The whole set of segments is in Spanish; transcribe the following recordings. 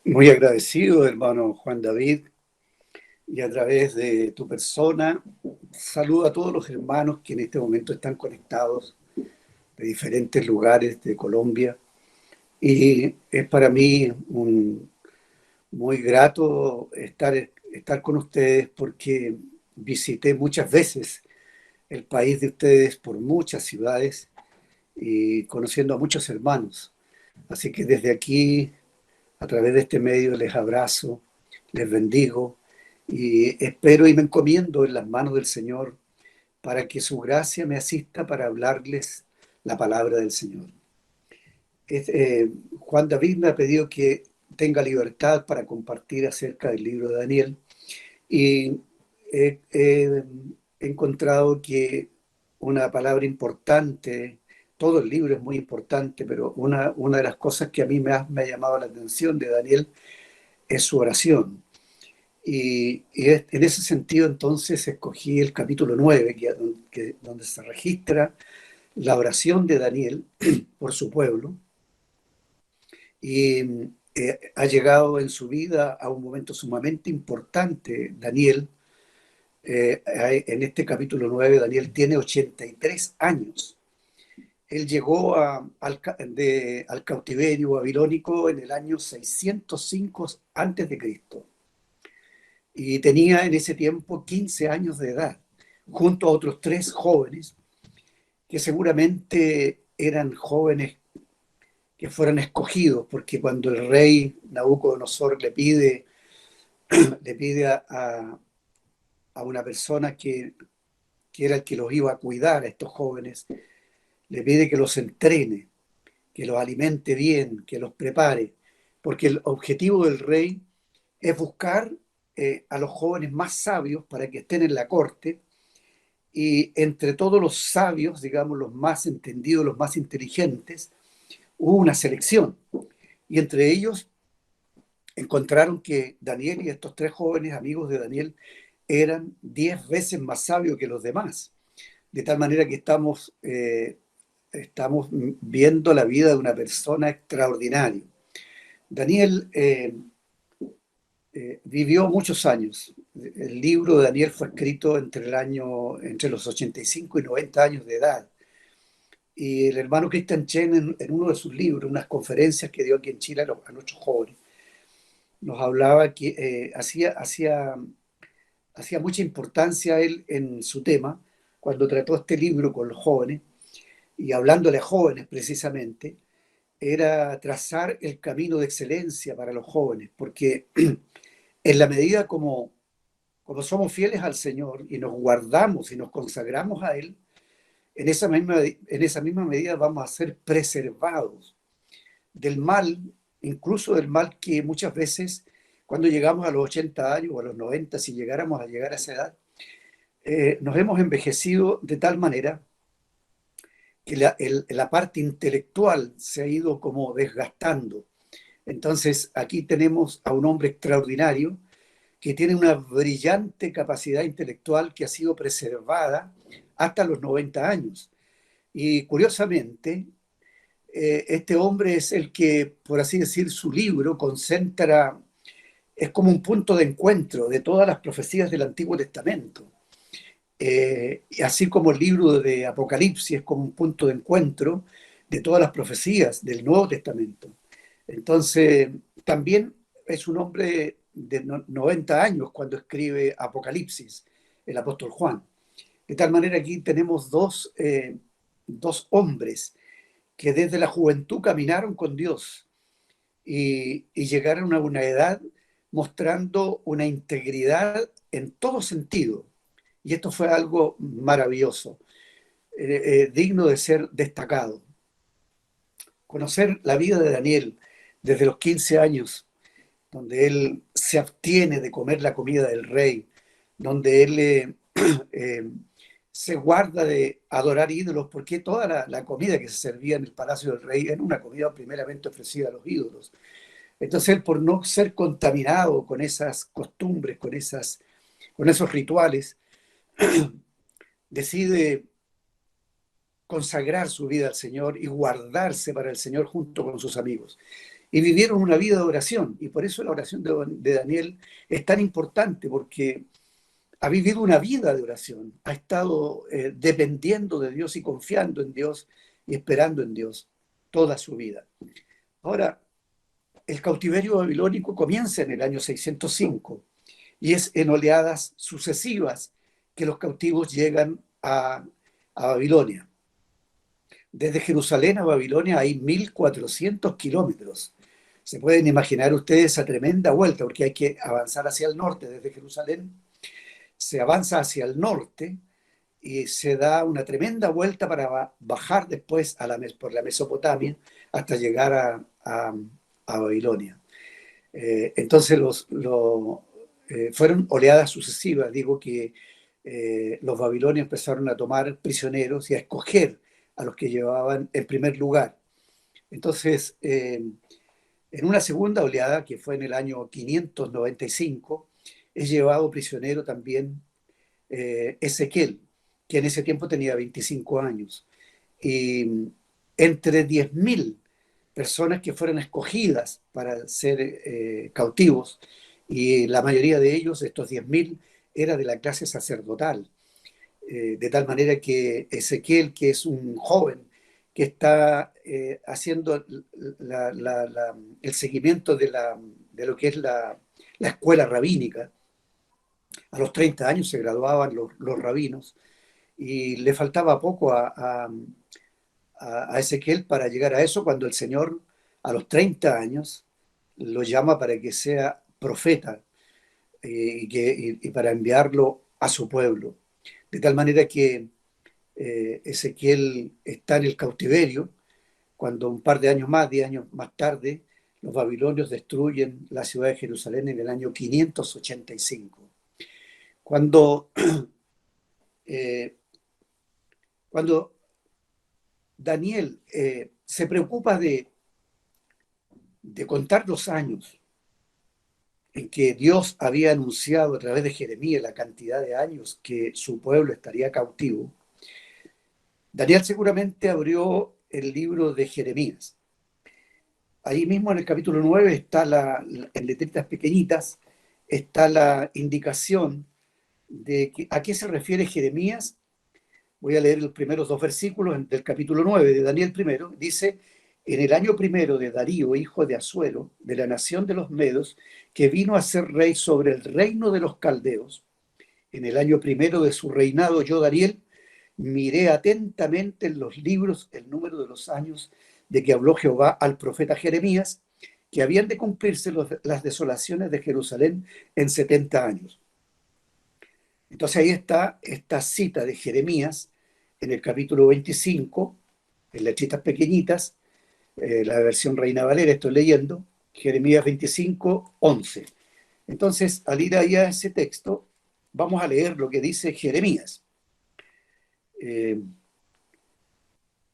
Muy agradecido, hermano Juan David, y a través de tu persona saludo a todos los hermanos que en este momento están conectados de diferentes lugares de Colombia. Y es para mí muy grato estar con ustedes porque visité muchas veces el país de ustedes por muchas ciudades y conociendo a muchos hermanos. Así que desde aquí, a través de este medio, les abrazo, les bendigo y espero y me encomiendo en las manos del Señor para que su gracia me asista para hablarles la palabra del Señor. Juan David me ha pedido que tenga libertad para compartir acerca del libro de Daniel y he encontrado que una palabra importante, todo el libro es muy importante, pero una de las cosas que a mí me ha llamado la atención de Daniel es su oración. En ese sentido, entonces, escogí el capítulo 9, donde se registra la oración de Daniel por su pueblo, y ha llegado en su vida a un momento sumamente importante. Daniel, en este capítulo 9, Daniel tiene 83 años. Él llegó al cautiverio babilónico en el año 605 antes de Cristo y tenía en ese tiempo 15 años de edad, junto a otros tres jóvenes que seguramente eran jóvenes que fueran escogidos, porque cuando el rey Nabucodonosor le pide a una persona que era el que los iba a cuidar a estos jóvenes, le pide que los entrene, que los alimente bien, que los prepare, porque el objetivo del rey es buscar a los jóvenes más sabios para que estén en la corte y entre todos los sabios, digamos, los más entendidos, los más inteligentes, hubo una selección y entre ellos encontraron que Daniel y estos tres jóvenes amigos de Daniel eran 10 veces más sabios que los demás, de tal manera que estamos viendo la vida de una persona extraordinaria. Daniel vivió muchos años. El libro de Daniel fue escrito entre los 85 y 90 años de edad. Y el hermano Christian Chen, en uno de sus libros, unas conferencias que dio aquí en Chile a nuestros jóvenes, nos hablaba que hacía mucha importancia él en su tema cuando trató este libro con los jóvenes y hablándole a jóvenes precisamente, era trazar el camino de excelencia para los jóvenes, porque en la medida como somos fieles al Señor y nos guardamos y nos consagramos a Él, en esa misma medida vamos a ser preservados del mal, incluso del mal que muchas veces cuando llegamos a los 80 años o a los 90, si llegáramos a llegar a esa edad, nos hemos envejecido de tal manera que la parte intelectual se ha ido como desgastando. Entonces aquí tenemos a un hombre extraordinario que tiene una brillante capacidad intelectual que ha sido preservada hasta los 90 años. Y curiosamente, este hombre es el que, por así decir, su libro concentra, es como un punto de encuentro de todas las profecías del Antiguo Testamento. Así como el libro de Apocalipsis es como un punto de encuentro de todas las profecías del Nuevo Testamento. Entonces, también es un hombre de 90 años cuando escribe Apocalipsis, el apóstol Juan. De tal manera aquí tenemos dos hombres que desde la juventud caminaron con Dios y llegaron a una edad mostrando una integridad en todo sentido. Y esto fue algo maravilloso, digno de ser destacado. Conocer la vida de Daniel desde los 15 años, donde él se abstiene de comer la comida del rey, donde él eh, se guarda de adorar ídolos, porque toda la comida que se servía en el palacio del rey era una comida primeramente ofrecida a los ídolos. Entonces él, por no ser contaminado con esas costumbres, con esos rituales, decide consagrar su vida al Señor y guardarse para el Señor junto con sus amigos. y vivieron una vida de oración. Y por eso la oración de Daniel es tan importante, porque ha vivido una vida de oración, ha estado dependiendo de Dios y confiando en Dios y esperando en Dios toda su vida. Ahora, el cautiverio babilónico comienza en el año 605 y es en oleadas sucesivas que los cautivos llegan a Babilonia. Desde Jerusalén a Babilonia hay 1.400 kilómetros. Se pueden imaginar ustedes esa tremenda vuelta, porque hay que avanzar hacia el norte. Desde Jerusalén se avanza hacia el norte y se da una tremenda vuelta para bajar después por la Mesopotamia hasta llegar a Babilonia. Entonces fueron oleadas sucesivas. Digo que los babilonios empezaron a tomar prisioneros y a escoger a los que llevaban en primer lugar. Entonces, en una segunda oleada, que fue en el año 595, es llevado prisionero también Ezequiel, que en ese tiempo tenía 25 años. Y entre 10.000 personas que fueron escogidas para ser cautivos, y la mayoría de ellos, estos 10.000, era de la clase sacerdotal, de tal manera que Ezequiel, que es un joven que está haciendo el seguimiento de lo que es la escuela rabínica, a los 30 años se graduaban los rabinos, y le faltaba poco a Ezequiel para llegar a eso, cuando el Señor a los 30 años lo llama para que sea profeta y para enviarlo a su pueblo. De tal manera que Ezequiel está en el cautiverio, cuando un par de años más, 10 años más tarde, los babilonios destruyen la ciudad de Jerusalén en el año 585. Cuando, eh, cuando Daniel se preocupa de contar los años en que Dios había anunciado a través de Jeremías la cantidad de años que su pueblo estaría cautivo, Daniel seguramente abrió el libro de Jeremías. Ahí mismo en el capítulo 9 está en letritas pequeñitas, está la indicación de a qué se refiere Jeremías. Voy a leer los primeros dos versículos del capítulo 9 de Daniel primero. Dice: en el año primero de Darío, hijo de Asuero, de la nación de los Medos, que vino a ser rey sobre el reino de los caldeos, en el año primero de su reinado, yo, Daniel, miré atentamente en los libros el número de los años de que habló Jehová al profeta Jeremías, que habían de cumplirse las desolaciones de Jerusalén en 70 años. Entonces ahí está esta cita de Jeremías en el capítulo 25, en letritas pequeñitas, la versión Reina Valera, estoy leyendo, Jeremías 25, 11. Entonces, al ir ahí a ese texto, vamos a leer lo que dice Jeremías.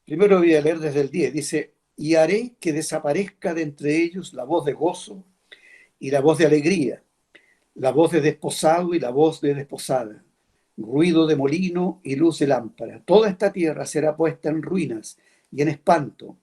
Primero voy a leer desde el 10. Dice: y haré que desaparezca de entre ellos la voz de gozo y la voz de alegría, la voz de desposado y la voz de desposada, ruido de molino y luz de lámpara. Toda esta tierra será puesta en ruinas y en espanto,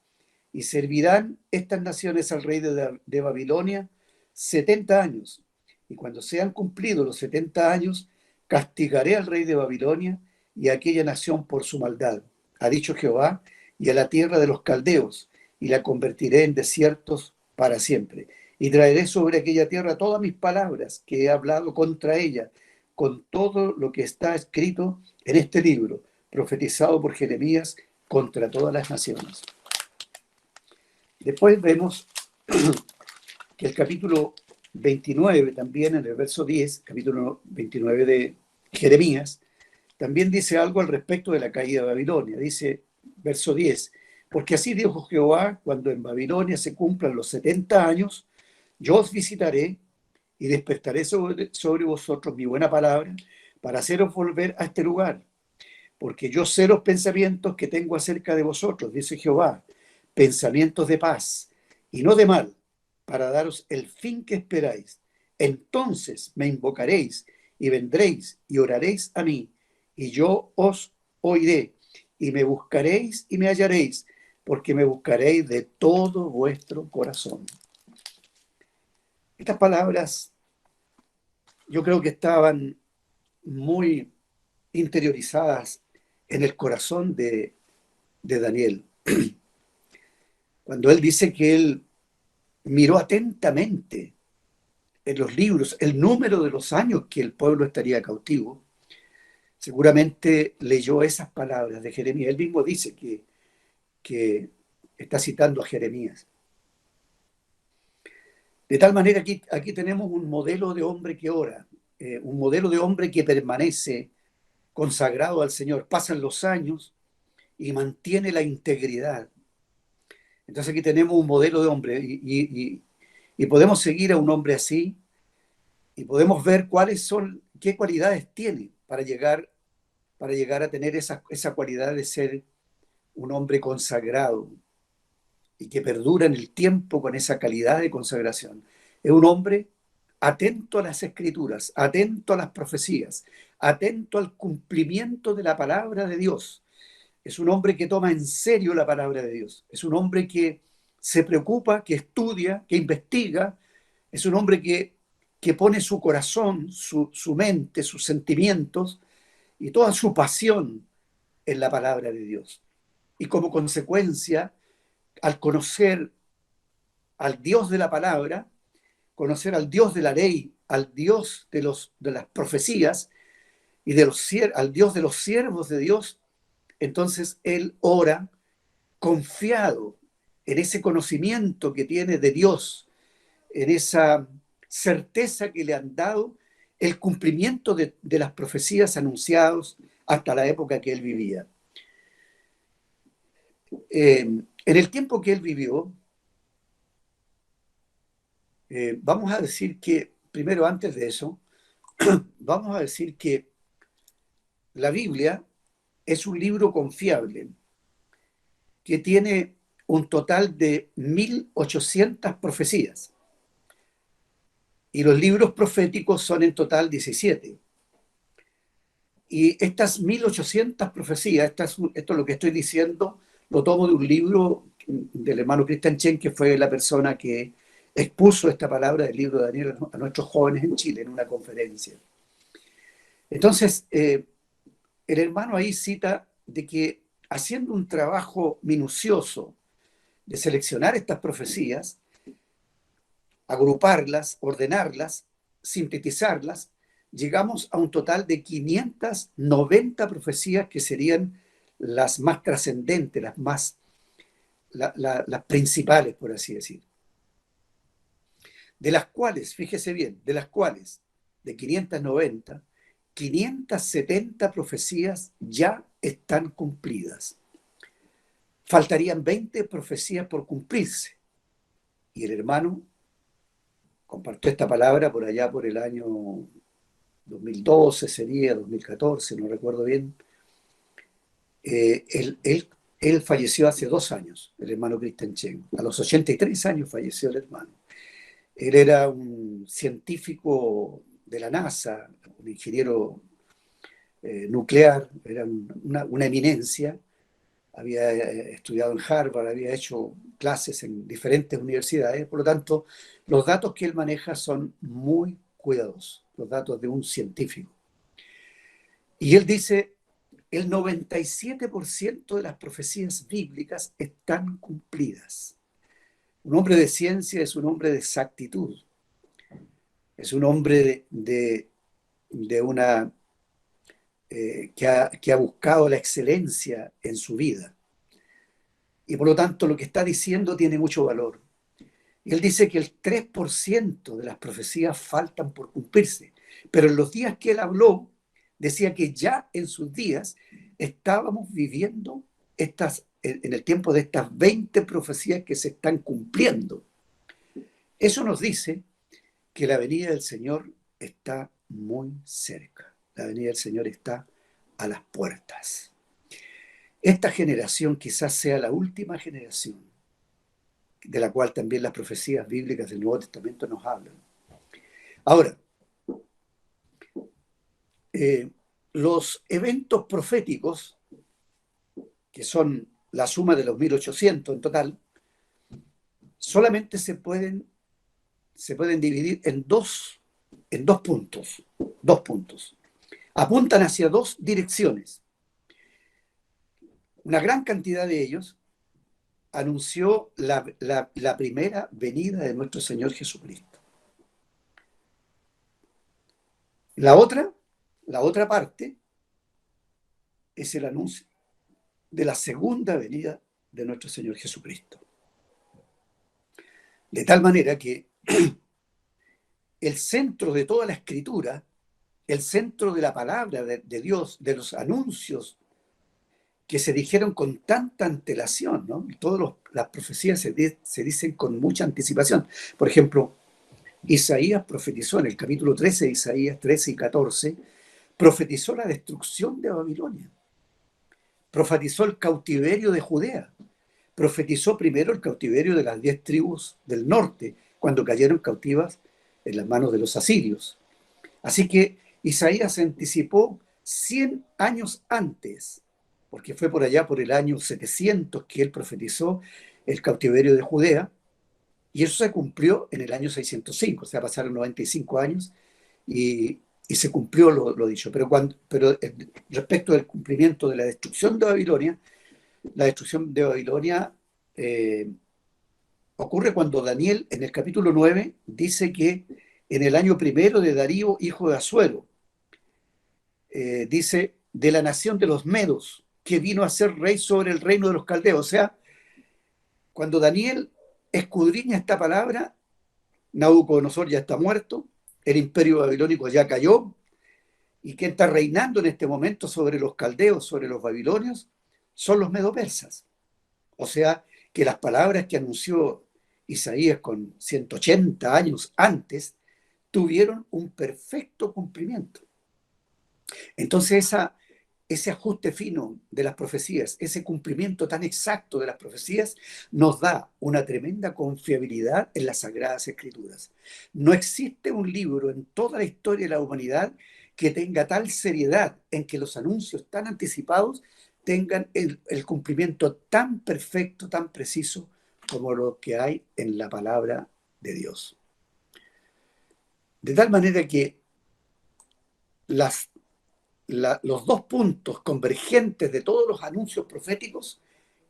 y servirán estas naciones al rey de Babilonia 70 años. Y cuando sean cumplidos los 70 años, castigaré al rey de Babilonia y a aquella nación por su maldad, ha dicho Jehová, y a la tierra de los caldeos, y la convertiré en desiertos para siempre. Y traeré sobre aquella tierra todas mis palabras que he hablado contra ella, con todo lo que está escrito en este libro, profetizado por Jeremías contra todas las naciones. Después vemos que el capítulo 29, también en el verso 10, capítulo 29 de Jeremías, también dice algo al respecto de la caída de Babilonia. Dice, verso 10, porque así dijo Jehová, cuando en Babilonia se cumplan los 70 años, yo os visitaré y despertaré sobre vosotros mi buena palabra para haceros volver a este lugar. Porque yo sé los pensamientos que tengo acerca de vosotros, dice Jehová, pensamientos de paz y no de mal, para daros el fin que esperáis. Entonces me invocaréis y vendréis y oraréis a mí, y yo os oiré, y me buscaréis y me hallaréis, porque me buscaréis de todo vuestro corazón. Estas palabras yo creo que estaban muy interiorizadas en el corazón de Daniel. Cuando él dice que él miró atentamente en los libros el número de los años que el pueblo estaría cautivo, seguramente leyó esas palabras de Jeremías. Él mismo dice que está citando a Jeremías. De tal manera que aquí tenemos un modelo de hombre que ora, un modelo de hombre que permanece consagrado al Señor. Pasan los años y mantiene la integridad. Entonces aquí tenemos un modelo de hombre y podemos seguir a un hombre así y podemos ver qué cualidades tiene para llegar a tener esa cualidad de ser un hombre consagrado y que perdura en el tiempo con esa calidad de consagración. Es un hombre atento a las escrituras, atento a las profecías, atento al cumplimiento de la palabra de Dios. Es un hombre que toma en serio la palabra de Dios. Es un hombre que se preocupa, que estudia, que investiga. Es un hombre que pone su corazón, su mente, sus sentimientos y toda su pasión en la palabra de Dios. Y como consecuencia, al conocer al Dios de la palabra, conocer al Dios de la ley, al Dios de las profecías y al Dios de los siervos de Dios, entonces él ora confiado en ese conocimiento que tiene de Dios, en esa certeza que le han dado el cumplimiento de las profecías anunciadas hasta la época que él vivía. En el tiempo que él vivió, vamos a decir que, primero antes de eso, vamos a decir que la Biblia es un libro confiable que tiene un total de 1800 profecías y los libros proféticos son en total 17. Y estas 1800 profecías, esto es lo que estoy diciendo, lo tomo de un libro del hermano Christian Chen, que fue la persona que expuso esta palabra del libro de Daniel a nuestros jóvenes en Chile en una conferencia. Entonces, el hermano ahí cita de que haciendo un trabajo minucioso de seleccionar estas profecías, agruparlas, ordenarlas, sintetizarlas, llegamos a un total de 590 profecías que serían las más trascendentes, las principales, por así decir. De las cuales, fíjese bien, de 590, 570 profecías ya están cumplidas. Faltarían 20 profecías por cumplirse. Y el hermano compartió esta palabra por allá por el año 2012, sería 2014, no recuerdo bien. Él falleció hace 2 años, el hermano Christian Chen. A los 83 años falleció el hermano. Él era un científico de la NASA, un ingeniero nuclear, era una eminencia. Había estudiado en Harvard, había hecho clases en diferentes universidades, por lo tanto, los datos que él maneja son muy cuidadosos, los datos de un científico. Y él dice, el 97% de las profecías bíblicas están cumplidas. Un hombre de ciencia es un hombre de exactitud, es un hombre de una que ha buscado la excelencia en su vida. Y por lo tanto lo que está diciendo tiene mucho valor. Y él dice que el 3% de las profecías faltan por cumplirse. Pero en los días que él habló, decía que ya en sus días estábamos viviendo en el tiempo de estas 20 profecías que se están cumpliendo. Eso nos dice que la venida del Señor está muy cerca. La venida del Señor está a las puertas. Esta generación quizás sea la última generación de la cual también las profecías bíblicas del Nuevo Testamento nos hablan. Ahora, los eventos proféticos, que son la suma de los 1800 en total, solamente se pueden se pueden dividir en dos puntos. Dos puntos. Apuntan hacia dos direcciones. Una gran cantidad de ellos anunció la primera venida de nuestro Señor Jesucristo. La otra parte es el anuncio de la segunda venida de nuestro Señor Jesucristo. De tal manera que el centro de toda la escritura, el centro de la palabra de Dios, de los anuncios que se dijeron con tanta antelación, ¿no? Todas las profecías se dicen con mucha anticipación. Por ejemplo, Isaías profetizó en el capítulo 13 de Isaías 13 y 14, profetizó la destrucción de Babilonia, profetizó el cautiverio de Judea, profetizó primero el cautiverio de las 10 tribus del norte, cuando cayeron cautivas en las manos de los asirios. Así que Isaías se anticipó 100 años antes, porque fue por allá por el año 700 que él profetizó el cautiverio de Judea, y eso se cumplió en el año 605, o sea, pasaron 95 años y se cumplió lo dicho. Pero respecto del cumplimiento de la destrucción de Babilonia ocurre cuando Daniel, en el capítulo 9, dice que en el año primero de Darío, hijo de Asuero, dice, de la nación de los Medos, que vino a ser rey sobre el reino de los caldeos. O sea, cuando Daniel escudriña esta palabra, Nabucodonosor ya está muerto, el imperio babilónico ya cayó, y quien está reinando en este momento sobre los caldeos, sobre los babilonios, son los medo-persas. O sea, que las palabras que anunció Isaías con 180 años antes tuvieron un perfecto cumplimiento. Entonces ese ajuste fino de las profecías, ese cumplimiento tan exacto de las profecías, nos da una tremenda confiabilidad en las Sagradas Escrituras. No existe un libro en toda la historia de la humanidad que tenga tal seriedad en que los anuncios tan anticipados tengan el cumplimiento tan perfecto, tan preciso como lo que hay en la palabra de Dios. De tal manera que los dos puntos convergentes de todos los anuncios proféticos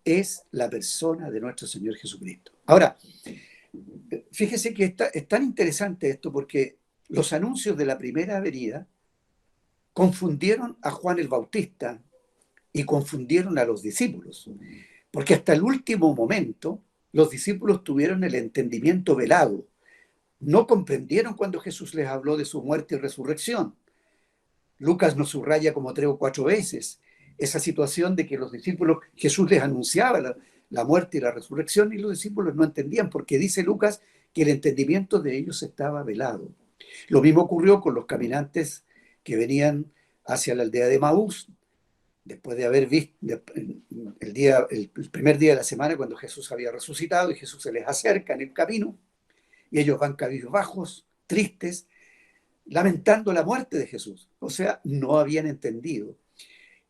es la persona de nuestro Señor Jesucristo. Ahora, fíjese que es tan interesante esto porque los anuncios de la primera venida confundieron a Juan el Bautista y confundieron a los discípulos, porque hasta el último momento los discípulos tuvieron el entendimiento velado, no comprendieron cuando Jesús les habló de su muerte y resurrección. Lucas nos subraya como 3 o 4 veces esa situación de que los discípulos, Jesús les anunciaba la muerte y la resurrección y los discípulos no entendían, porque dice Lucas que el entendimiento de ellos estaba velado. Lo mismo ocurrió con los caminantes que venían hacia la aldea de Maús, después de haber visto el primer día de la semana cuando Jesús había resucitado y Jesús se les acerca en el camino y ellos van cabizbajos, tristes, lamentando la muerte de Jesús. O sea, no habían entendido.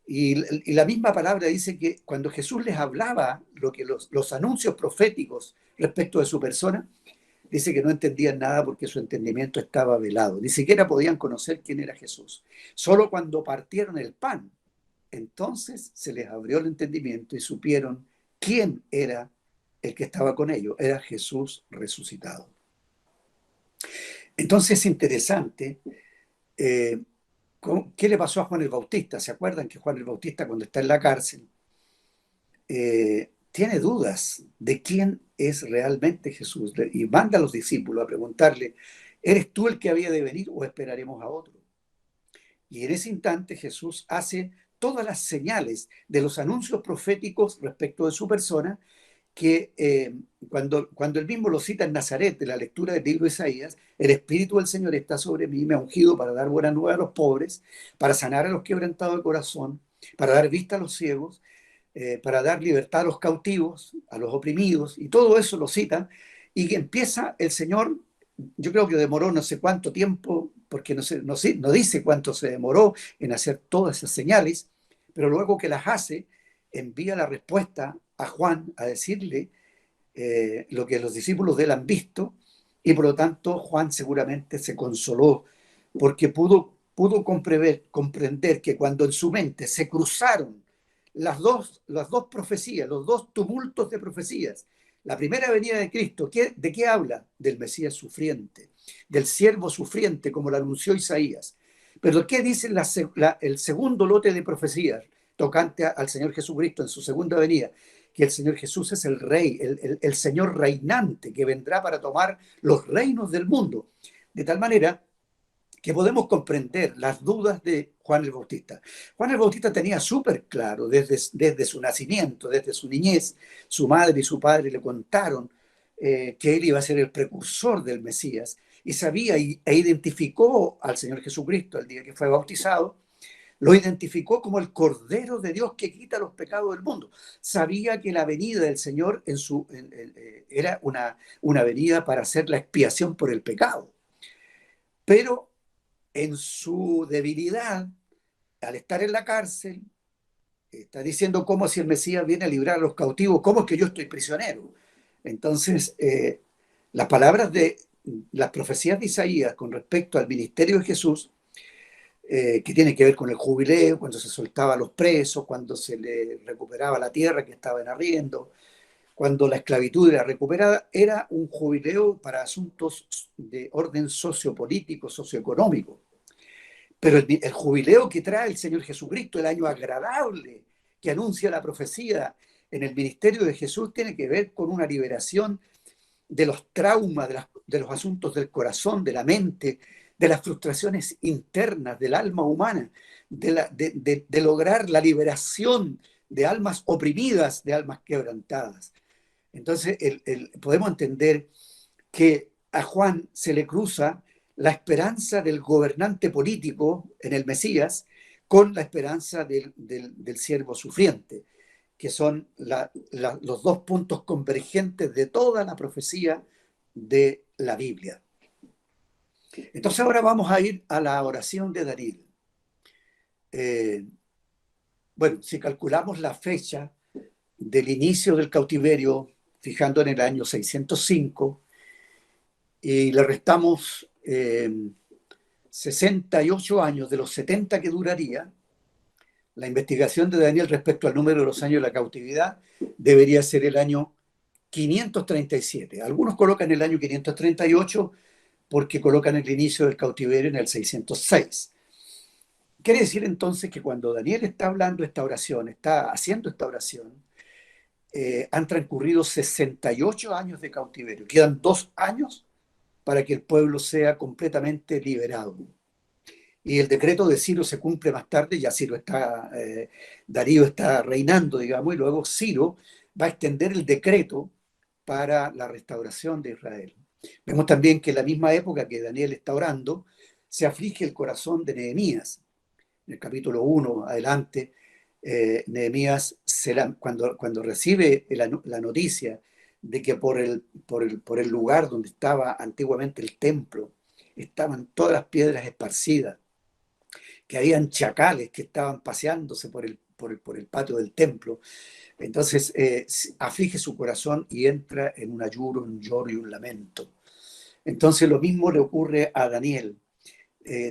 Y la misma palabra dice que cuando Jesús les hablaba lo que los anuncios proféticos respecto de su persona, dice que no entendían nada porque su entendimiento estaba velado. Ni siquiera podían conocer quién era Jesús. Solo cuando partieron el pan, entonces se les abrió el entendimiento y supieron quién era el que estaba con ellos. Era Jesús resucitado. Entonces es interesante qué le pasó a Juan el Bautista. ¿Se acuerdan que Juan el Bautista cuando está en la cárcel tiene dudas de quién es realmente Jesús? Y manda a los discípulos a preguntarle, ¿eres tú el que había de venir o esperaremos a otro? Y en ese instante Jesús hace todas las señales de los anuncios proféticos respecto de su persona, que cuando él mismo lo cita en Nazaret, en la lectura del libro de Isaías, el Espíritu del Señor está sobre mí, me ha ungido para dar buena nueva a los pobres, para sanar a los quebrantados de corazón, para dar vista a los ciegos, para dar libertad a los cautivos, a los oprimidos, y todo eso lo cita, y empieza el Señor, yo creo que demoró no sé cuánto tiempo, porque no dice cuánto se demoró en hacer todas esas señales, pero luego que las hace, envía la respuesta a Juan a decirle lo que los discípulos de él han visto y por lo tanto Juan seguramente se consoló porque pudo comprender que cuando en su mente se cruzaron las dos profecías, los dos tumultos de profecías, la primera venida de Cristo, ¿de qué habla? Del Mesías sufriente, del siervo sufriente, como lo anunció Isaías. Pero ¿qué dice el segundo lote de profecías tocante al Señor Jesucristo en su segunda venida? Que el Señor Jesús es el rey, el Señor reinante que vendrá para tomar los reinos del mundo. De tal manera que podemos comprender las dudas de Juan el Bautista. Juan el Bautista tenía súper claro desde su nacimiento, desde su niñez, su madre y su padre le contaron que él iba a ser el precursor del Mesías y sabía e identificó al Señor Jesucristo el día que fue bautizado, lo identificó como el Cordero de Dios que quita los pecados del mundo. Sabía que la venida del Señor era una venida para hacer la expiación por el pecado. Pero en su debilidad, al estar en la cárcel, está diciendo cómo si el Mesías viene a librar a los cautivos, cómo es que yo estoy prisionero. Entonces, las palabras de las profecías de Isaías con respecto al ministerio de Jesús, que tiene que ver con el jubileo, cuando se soltaba a los presos, cuando se le recuperaba la tierra que estaba en arriendo, cuando la esclavitud era recuperada, era un jubileo para asuntos de orden sociopolítico, socioeconómico. Pero el jubileo que trae el Señor Jesucristo, el año agradable que anuncia la profecía en el ministerio de Jesús, tiene que ver con una liberación de los traumas, de los asuntos del corazón, de la mente, de las frustraciones internas del alma humana, de lograr la liberación de almas oprimidas, de almas quebrantadas. Entonces, podemos entender que a Juan se le cruza la esperanza del gobernante político en el Mesías con la esperanza del siervo sufriente, que son los dos puntos convergentes de toda la profecía de la Biblia. Entonces ahora vamos a ir a la oración de Daniel. Bueno, si calculamos la fecha del inicio del cautiverio, fijando en el año 605, y le restamos 68 años de los 70 que duraría, la investigación de Daniel respecto al número de los años de la cautividad debería ser el año 537. Algunos colocan el año 538 porque colocan el inicio del cautiverio en el 606. Quiere decir entonces que cuando Daniel está hablando esta oración, está haciendo esta oración, han transcurrido 68 años de cautiverio. Quedan 2 años para que el pueblo sea completamente liberado. Y el decreto de Ciro se cumple más tarde, ya Darío está reinando, digamos, y luego Ciro va a extender el decreto para la restauración de Israel. Vemos también que en la misma época que Daniel está orando, se aflige el corazón de Nehemías. En el capítulo 1 adelante, Nehemías, cuando recibe la noticia de que por el lugar donde estaba antiguamente el templo, estaban todas las piedras esparcidas, que habían chacales que estaban paseándose por el patio del templo. Entonces aflige su corazón y entra en un ayuno, un lloro y un lamento. Entonces lo mismo le ocurre a Daniel.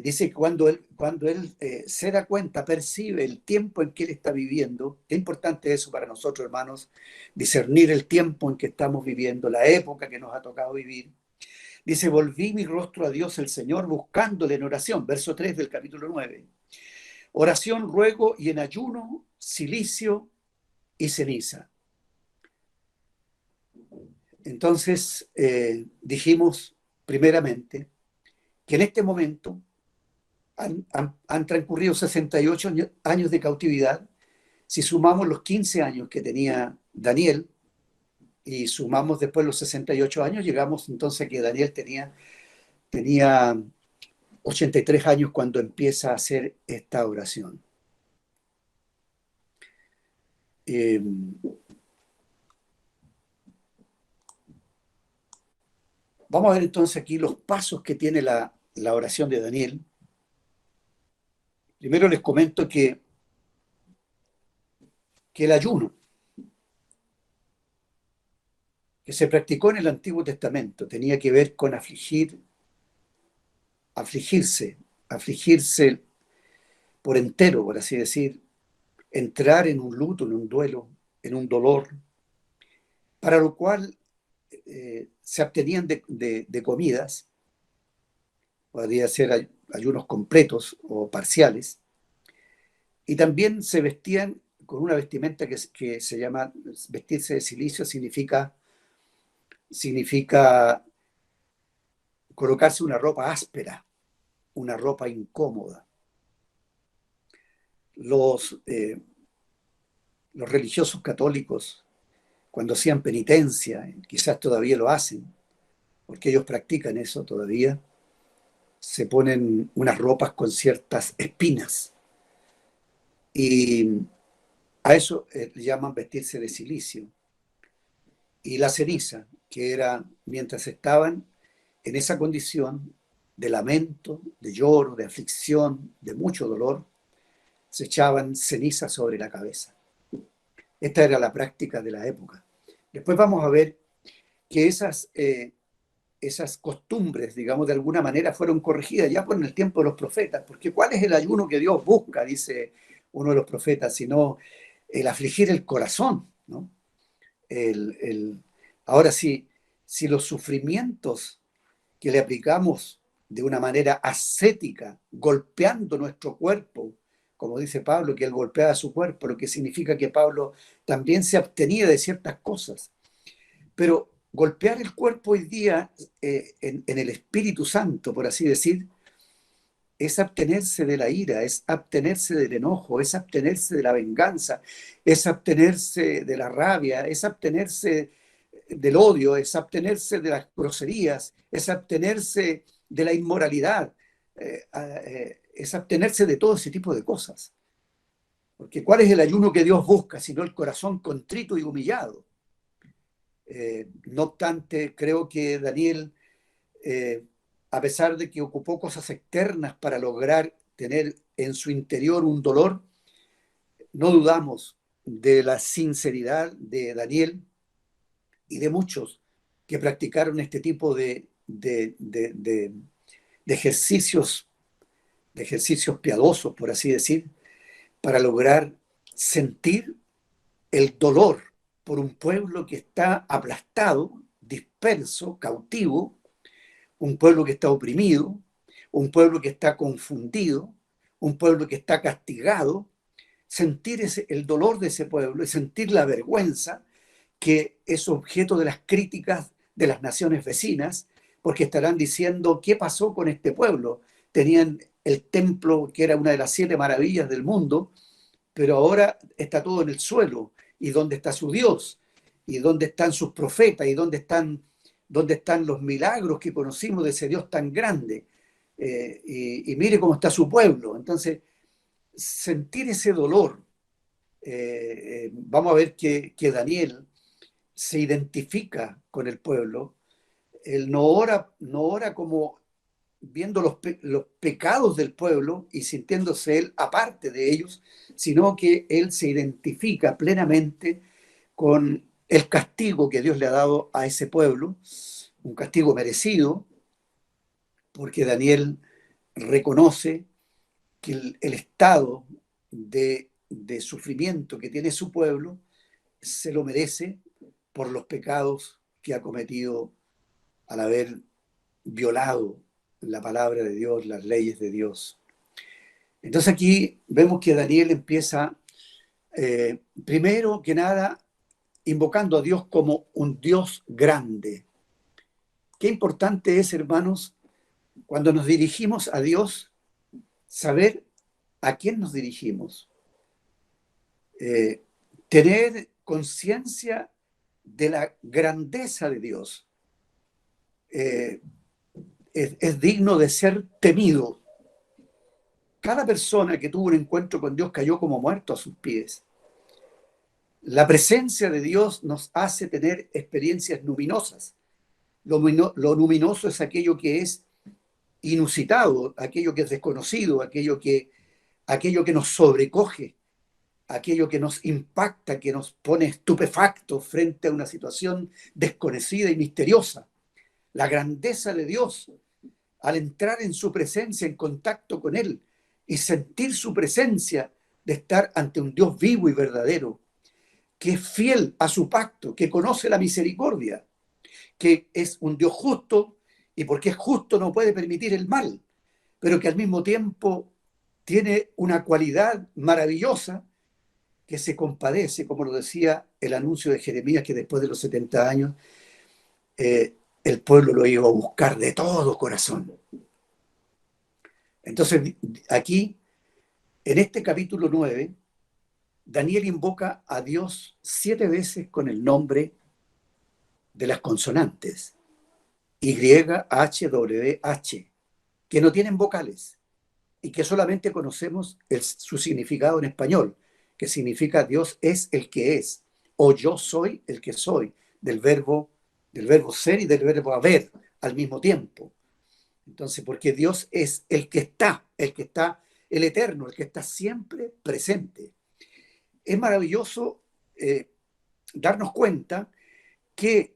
Dice que cuando él se da cuenta, percibe el tiempo en que él está viviendo. Qué importante es eso para nosotros, hermanos, discernir el tiempo en que estamos viviendo, la época que nos ha tocado vivir. Dice, volví mi rostro a Dios el Señor buscándole en oración, verso 3 del capítulo 9. Oración, ruego y en ayuno, silicio y ceniza. Entonces, dijimos primeramente que en este momento han transcurrido 68 años de cautividad. Si sumamos los 15 años que tenía Daniel y sumamos después los 68 años, llegamos entonces a que Daniel tenía 83 años cuando empieza a hacer esta oración. Vamos a ver entonces aquí los pasos que tiene la oración de Daniel. Primero les comento que el ayuno, que se practicó en el Antiguo Testamento. Tenía que ver con afligirse por entero, por así decir, entrar en un luto, en un duelo, en un dolor, para lo cual se abstenían de comidas, podría ser ayunos completos o parciales, y también se vestían con una vestimenta que se llama, vestirse de silicio significa colocarse una ropa áspera, una ropa incómoda. Los religiosos católicos, cuando hacían penitencia, quizás todavía lo hacen, porque ellos practican eso todavía, se ponen unas ropas con ciertas espinas y a eso le llaman vestirse de silicio. Y la ceniza, que era mientras estaban en esa condición de lamento, de lloro, de aflicción, de mucho dolor, se echaban ceniza sobre la cabeza. Esta era la práctica de la época. Después vamos a ver que esas costumbres, digamos, de alguna manera fueron corregidas ya por el tiempo de los profetas, porque ¿cuál es el ayuno que Dios busca? Dice uno de los profetas, sino el afligir el corazón, ¿no? Ahora sí, si los sufrimientos que le aplicamos de una manera ascética, golpeando nuestro cuerpo, como dice Pablo, que él golpeaba su cuerpo, lo que significa que Pablo también se abstenía de ciertas cosas. Pero golpear el cuerpo hoy día en el Espíritu Santo, por así decir, es abstenerse de la ira, es abstenerse del enojo, es abstenerse de la venganza, es abstenerse de la rabia, es abstenerse del odio, es abstenerse de las groserías, es abstenerse de la inmoralidad, es abstenerse de todo ese tipo de cosas. Porque ¿cuál es el ayuno que Dios busca, sino el corazón contrito y humillado? No obstante, creo que Daniel, a pesar de que ocupó cosas externas para lograr tener en su interior un dolor, no dudamos de la sinceridad de Daniel y de muchos que practicaron este tipo de ejercicios, de ejercicios piadosos, por así decir, para lograr sentir el dolor por un pueblo que está aplastado, disperso, cautivo, un pueblo que está oprimido, un pueblo que está confundido, un pueblo que está castigado, sentir el dolor de ese pueblo y sentir la vergüenza que es objeto de las críticas de las naciones vecinas, porque estarán diciendo, ¿qué pasó con este pueblo? Tenían el templo que era una de las 7 maravillas del mundo, pero ahora está todo en el suelo. ¿Y dónde está su Dios? ¿Y dónde están sus profetas? ¿Y dónde están los milagros que conocimos de ese Dios tan grande? Y mire cómo está su pueblo. Entonces, sentir ese dolor, vamos a ver que Daniel se identifica con el pueblo. Él no ora como viendo los pecados del pueblo y sintiéndose él aparte de ellos, sino que él se identifica plenamente con el castigo que Dios le ha dado a ese pueblo, un castigo merecido, porque Daniel reconoce que el estado de sufrimiento que tiene su pueblo se lo merece por los pecados que ha cometido al haber violado la palabra de Dios, las leyes de Dios. Entonces aquí vemos que Daniel empieza, primero que nada, invocando a Dios como un Dios grande. Qué importante es, hermanos, cuando nos dirigimos a Dios, saber a quién nos dirigimos. Tener conciencia de la grandeza de Dios. Es digno de ser temido. Cada persona que tuvo un encuentro con Dios cayó como muerto a sus pies. La presencia de Dios nos hace tener experiencias luminosas. Lo luminoso es aquello que es inusitado, aquello que es desconocido, aquello que nos sobrecoge. aquello que nos impacta, que nos pone estupefactos frente a una situación desconocida y misteriosa. La grandeza de Dios al entrar en su presencia, en contacto con Él y sentir su presencia de estar ante un Dios vivo y verdadero, que es fiel a su pacto, que conoce la misericordia, que es un Dios justo y porque es justo no puede permitir el mal, pero que al mismo tiempo tiene una cualidad maravillosa que se compadece, como lo decía el anuncio de Jeremías, que después de los 70 años el pueblo lo iba a buscar de todo corazón. Entonces, aquí, en este capítulo 9, Daniel invoca a Dios 7 veces con el nombre de las consonantes, Y, H, W, H, que no tienen vocales y que solamente conocemos su significado en español, que significa Dios es el que es, o yo soy el que soy, del verbo ser y del verbo haber al mismo tiempo. Entonces, porque Dios es el que está, el eterno, el que está siempre presente. Es maravilloso darnos cuenta que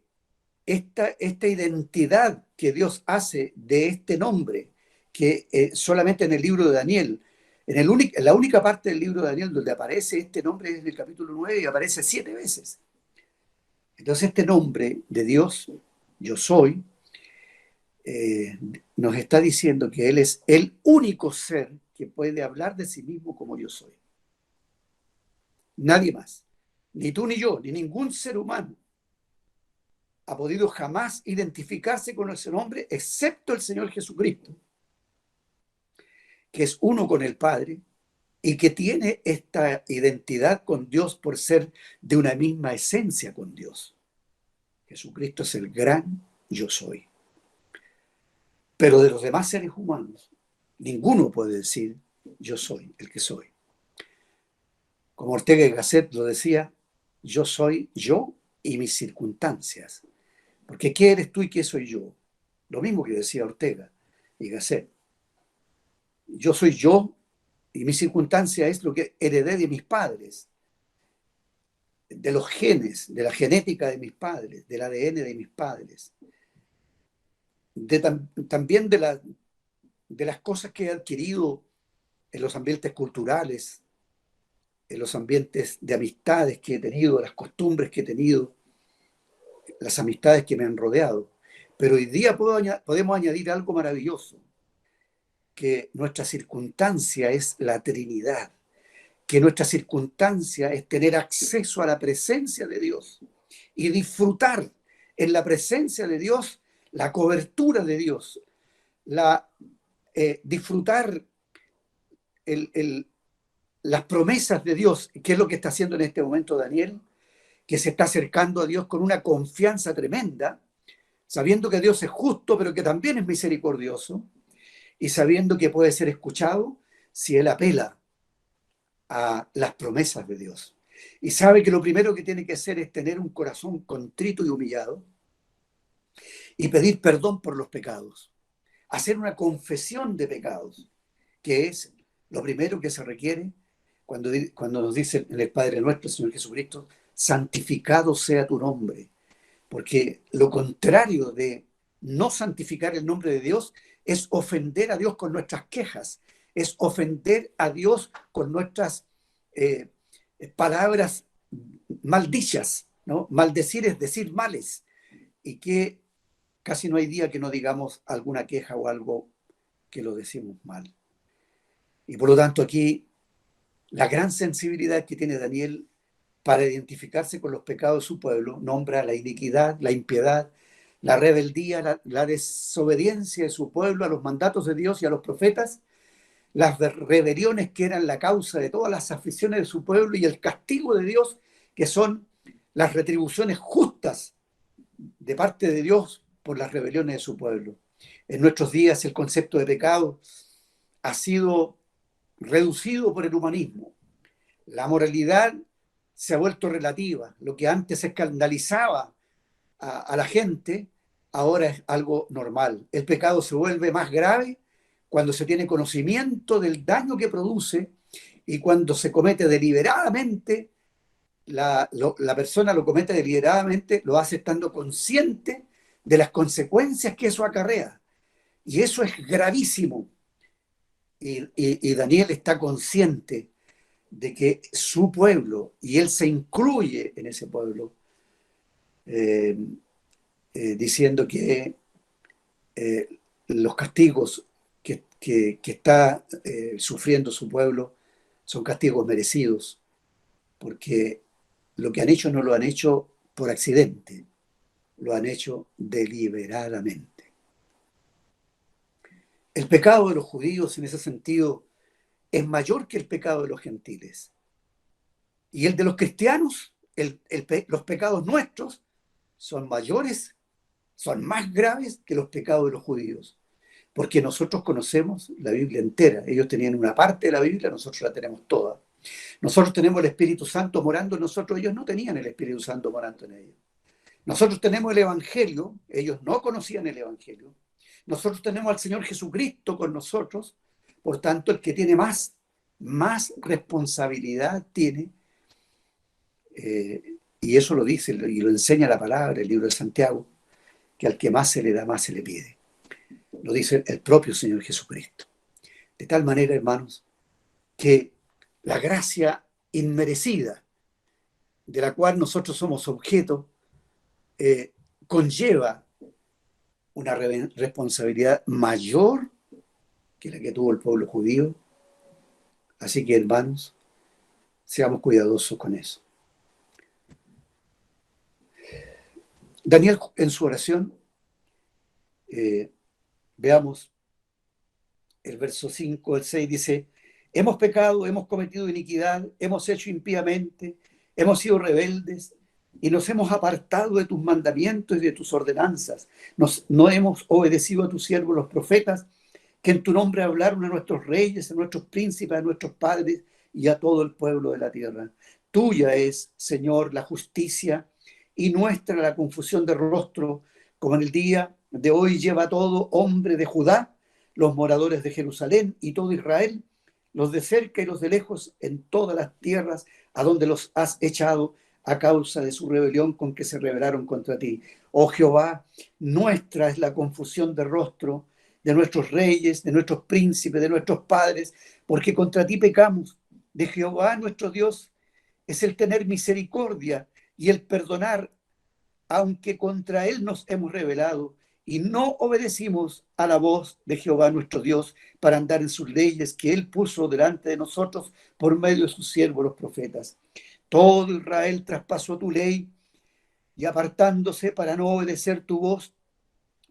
esta identidad que Dios hace de este nombre, que solamente en el libro de Daniel, en la única parte del libro de Daniel donde aparece este nombre es en el capítulo 9 y aparece 7 veces. Entonces este nombre de Dios, yo soy, nos está diciendo que Él es el único ser que puede hablar de sí mismo como yo soy. Nadie más, ni tú ni yo, ni ningún ser humano ha podido jamás identificarse con ese nombre, excepto el Señor Jesucristo, que es uno con el Padre y que tiene esta identidad con Dios por ser de una misma esencia con Dios. Jesucristo es el gran yo soy. Pero de los demás seres humanos, ninguno puede decir yo soy el que soy. Como Ortega y Gasset lo decía, yo soy yo y mis circunstancias. Porque ¿qué eres tú y qué soy yo? Lo mismo que decía Ortega y Gasset. Yo soy yo y mi circunstancia es lo que heredé de mis padres, de los genes, de la genética de mis padres, del ADN de mis padres, también de las cosas que he adquirido en los ambientes culturales, en los ambientes de amistades que he tenido, las costumbres que he tenido, las amistades que me han rodeado. Pero hoy día podemos añadir algo maravilloso, que nuestra circunstancia es la Trinidad, que nuestra circunstancia es tener acceso a la presencia de Dios y disfrutar en la presencia de Dios la cobertura de Dios, disfrutar las promesas de Dios, que es lo que está haciendo en este momento Daniel, que se está acercando a Dios con una confianza tremenda, sabiendo que Dios es justo, pero que también es misericordioso, y sabiendo que puede ser escuchado si él apela a las promesas de Dios. Y sabe que lo primero que tiene que hacer es tener un corazón contrito y humillado y pedir perdón por los pecados. Hacer una confesión de pecados, que es lo primero que se requiere cuando nos dice el Padre nuestro, Señor Jesucristo, santificado sea tu nombre. Porque lo contrario de no santificar el nombre de Dios es ofender a Dios con nuestras quejas, es ofender a Dios con nuestras palabras maldichas, ¿no? Maldecir es decir males, y que casi no hay día que no digamos alguna queja o algo que lo decimos mal. Y por lo tanto aquí la gran sensibilidad que tiene Daniel para identificarse con los pecados de su pueblo nombra la iniquidad, la impiedad, la rebeldía, la desobediencia de su pueblo a los mandatos de Dios y a los profetas, las rebeliones que eran la causa de todas las aflicciones de su pueblo y el castigo de Dios, que son las retribuciones justas de parte de Dios por las rebeliones de su pueblo. En nuestros días el concepto de pecado ha sido reducido por el humanismo. La moralidad se ha vuelto relativa. Lo que antes escandalizaba a la gente, ahora es algo normal. El pecado se vuelve más grave cuando se tiene conocimiento del daño que produce Y cuando se comete deliberadamente, la persona lo comete deliberadamente, lo hace estando consciente de las consecuencias que eso acarrea. Y eso es gravísimo. Y Daniel está consciente de que su pueblo, y él se incluye en ese pueblo, eh, diciendo que los castigos que está sufriendo su pueblo son castigos merecidos, porque lo que han hecho no lo han hecho por accidente, lo han hecho deliberadamente. El pecado de los judíos en ese sentido es mayor que el pecado de los gentiles. Y el de los cristianos, los pecados nuestros, son mayores, son más graves que los pecados de los judíos. Porque nosotros conocemos la Biblia entera. Ellos tenían una parte de la Biblia, nosotros la tenemos toda. Nosotros tenemos el Espíritu Santo morando en nosotros, ellos no tenían el Espíritu Santo morando en ellos. Nosotros tenemos el Evangelio, ellos no conocían el Evangelio. Nosotros tenemos al Señor Jesucristo con nosotros, por tanto, el que tiene más responsabilidad tiene, y eso lo dice y lo enseña la palabra, el libro de Santiago, que al que más se le da, más se le pide. Lo dice el propio Señor Jesucristo. De tal manera, hermanos, que la gracia inmerecida de la cual nosotros somos objeto conlleva una responsabilidad mayor que la que tuvo el pueblo judío. Así que, hermanos, seamos cuidadosos con eso. Daniel, en su oración, veamos el verso 5 al 6, dice: hemos pecado, hemos cometido iniquidad, hemos hecho impíamente, hemos sido rebeldes y nos hemos apartado de tus mandamientos y de tus ordenanzas. No hemos obedecido a tus siervos los profetas, que en tu nombre hablaron a nuestros reyes, a nuestros príncipes, a nuestros padres y a todo el pueblo de la tierra. Tuya es, Señor, la justicia y nuestra la confusión de rostro, como en el día de hoy lleva todo hombre de Judá, los moradores de Jerusalén y todo Israel, los de cerca y los de lejos, en todas las tierras a donde los has echado a causa de su rebelión con que se rebelaron contra ti. Oh Jehová, nuestra es la confusión de rostro de nuestros reyes, de nuestros príncipes, de nuestros padres, porque contra ti pecamos. De Jehová nuestro Dios es el tener misericordia y el perdonar, aunque contra él nos hemos rebelado y no obedecimos a la voz de Jehová nuestro Dios para andar en sus leyes que él puso delante de nosotros por medio de sus siervos los profetas. Todo Israel traspasó tu ley y apartándose para no obedecer tu voz,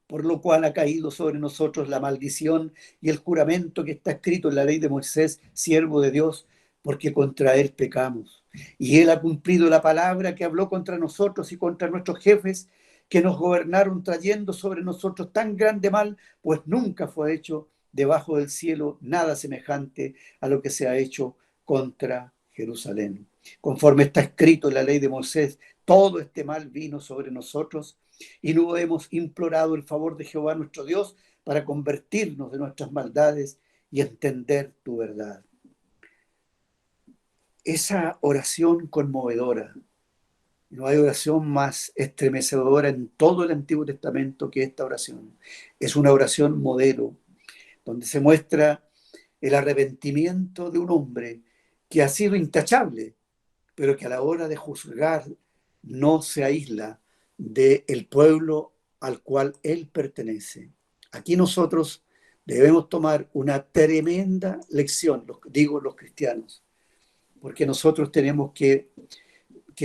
por lo cual ha caído sobre nosotros la maldición y el juramento que está escrito en la ley de Moisés, siervo de Dios, porque contra él pecamos. Y él ha cumplido la palabra que habló contra nosotros y contra nuestros jefes, que nos gobernaron trayendo sobre nosotros tan grande mal, pues nunca fue hecho debajo del cielo nada semejante a lo que se ha hecho contra Jerusalén. Conforme está escrito en la ley de Moisés, todo este mal vino sobre nosotros y no hemos implorado el favor de Jehová nuestro Dios para convertirnos de nuestras maldades y entender tu verdad. Esa oración conmovedora, no hay oración más estremecedora en todo el Antiguo Testamento que esta oración. Es una oración modelo, donde se muestra el arrepentimiento de un hombre que ha sido intachable, pero que a la hora de juzgar no se aísla del pueblo al cual él pertenece. Aquí nosotros debemos tomar una tremenda lección, digo los cristianos, porque nosotros tenemos que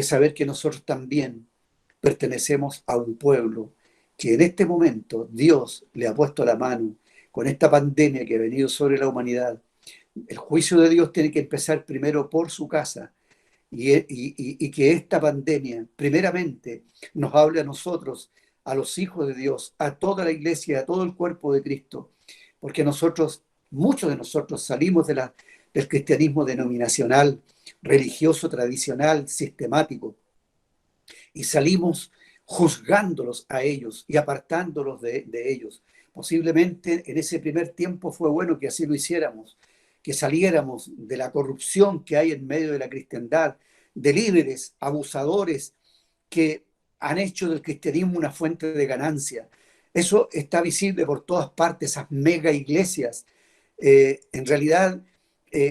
saber que nosotros también pertenecemos a un pueblo que en este momento Dios le ha puesto la mano con esta pandemia que ha venido sobre la humanidad. El juicio de Dios tiene que empezar primero por su casa, y que esta pandemia primeramente nos hable a nosotros, a los hijos de Dios, a toda la iglesia, a todo el cuerpo de Cristo, porque nosotros, muchos de nosotros salimos del cristianismo denominacional, religioso, tradicional, sistemático, y salimos juzgándolos a ellos y apartándolos de ellos. Posiblemente en ese primer tiempo fue bueno que así lo hiciéramos, que saliéramos de la corrupción que hay en medio de la cristiandad, de líderes abusadores que han hecho del cristianismo una fuente de ganancia. Eso está visible por todas partes, esas mega iglesias. En realidad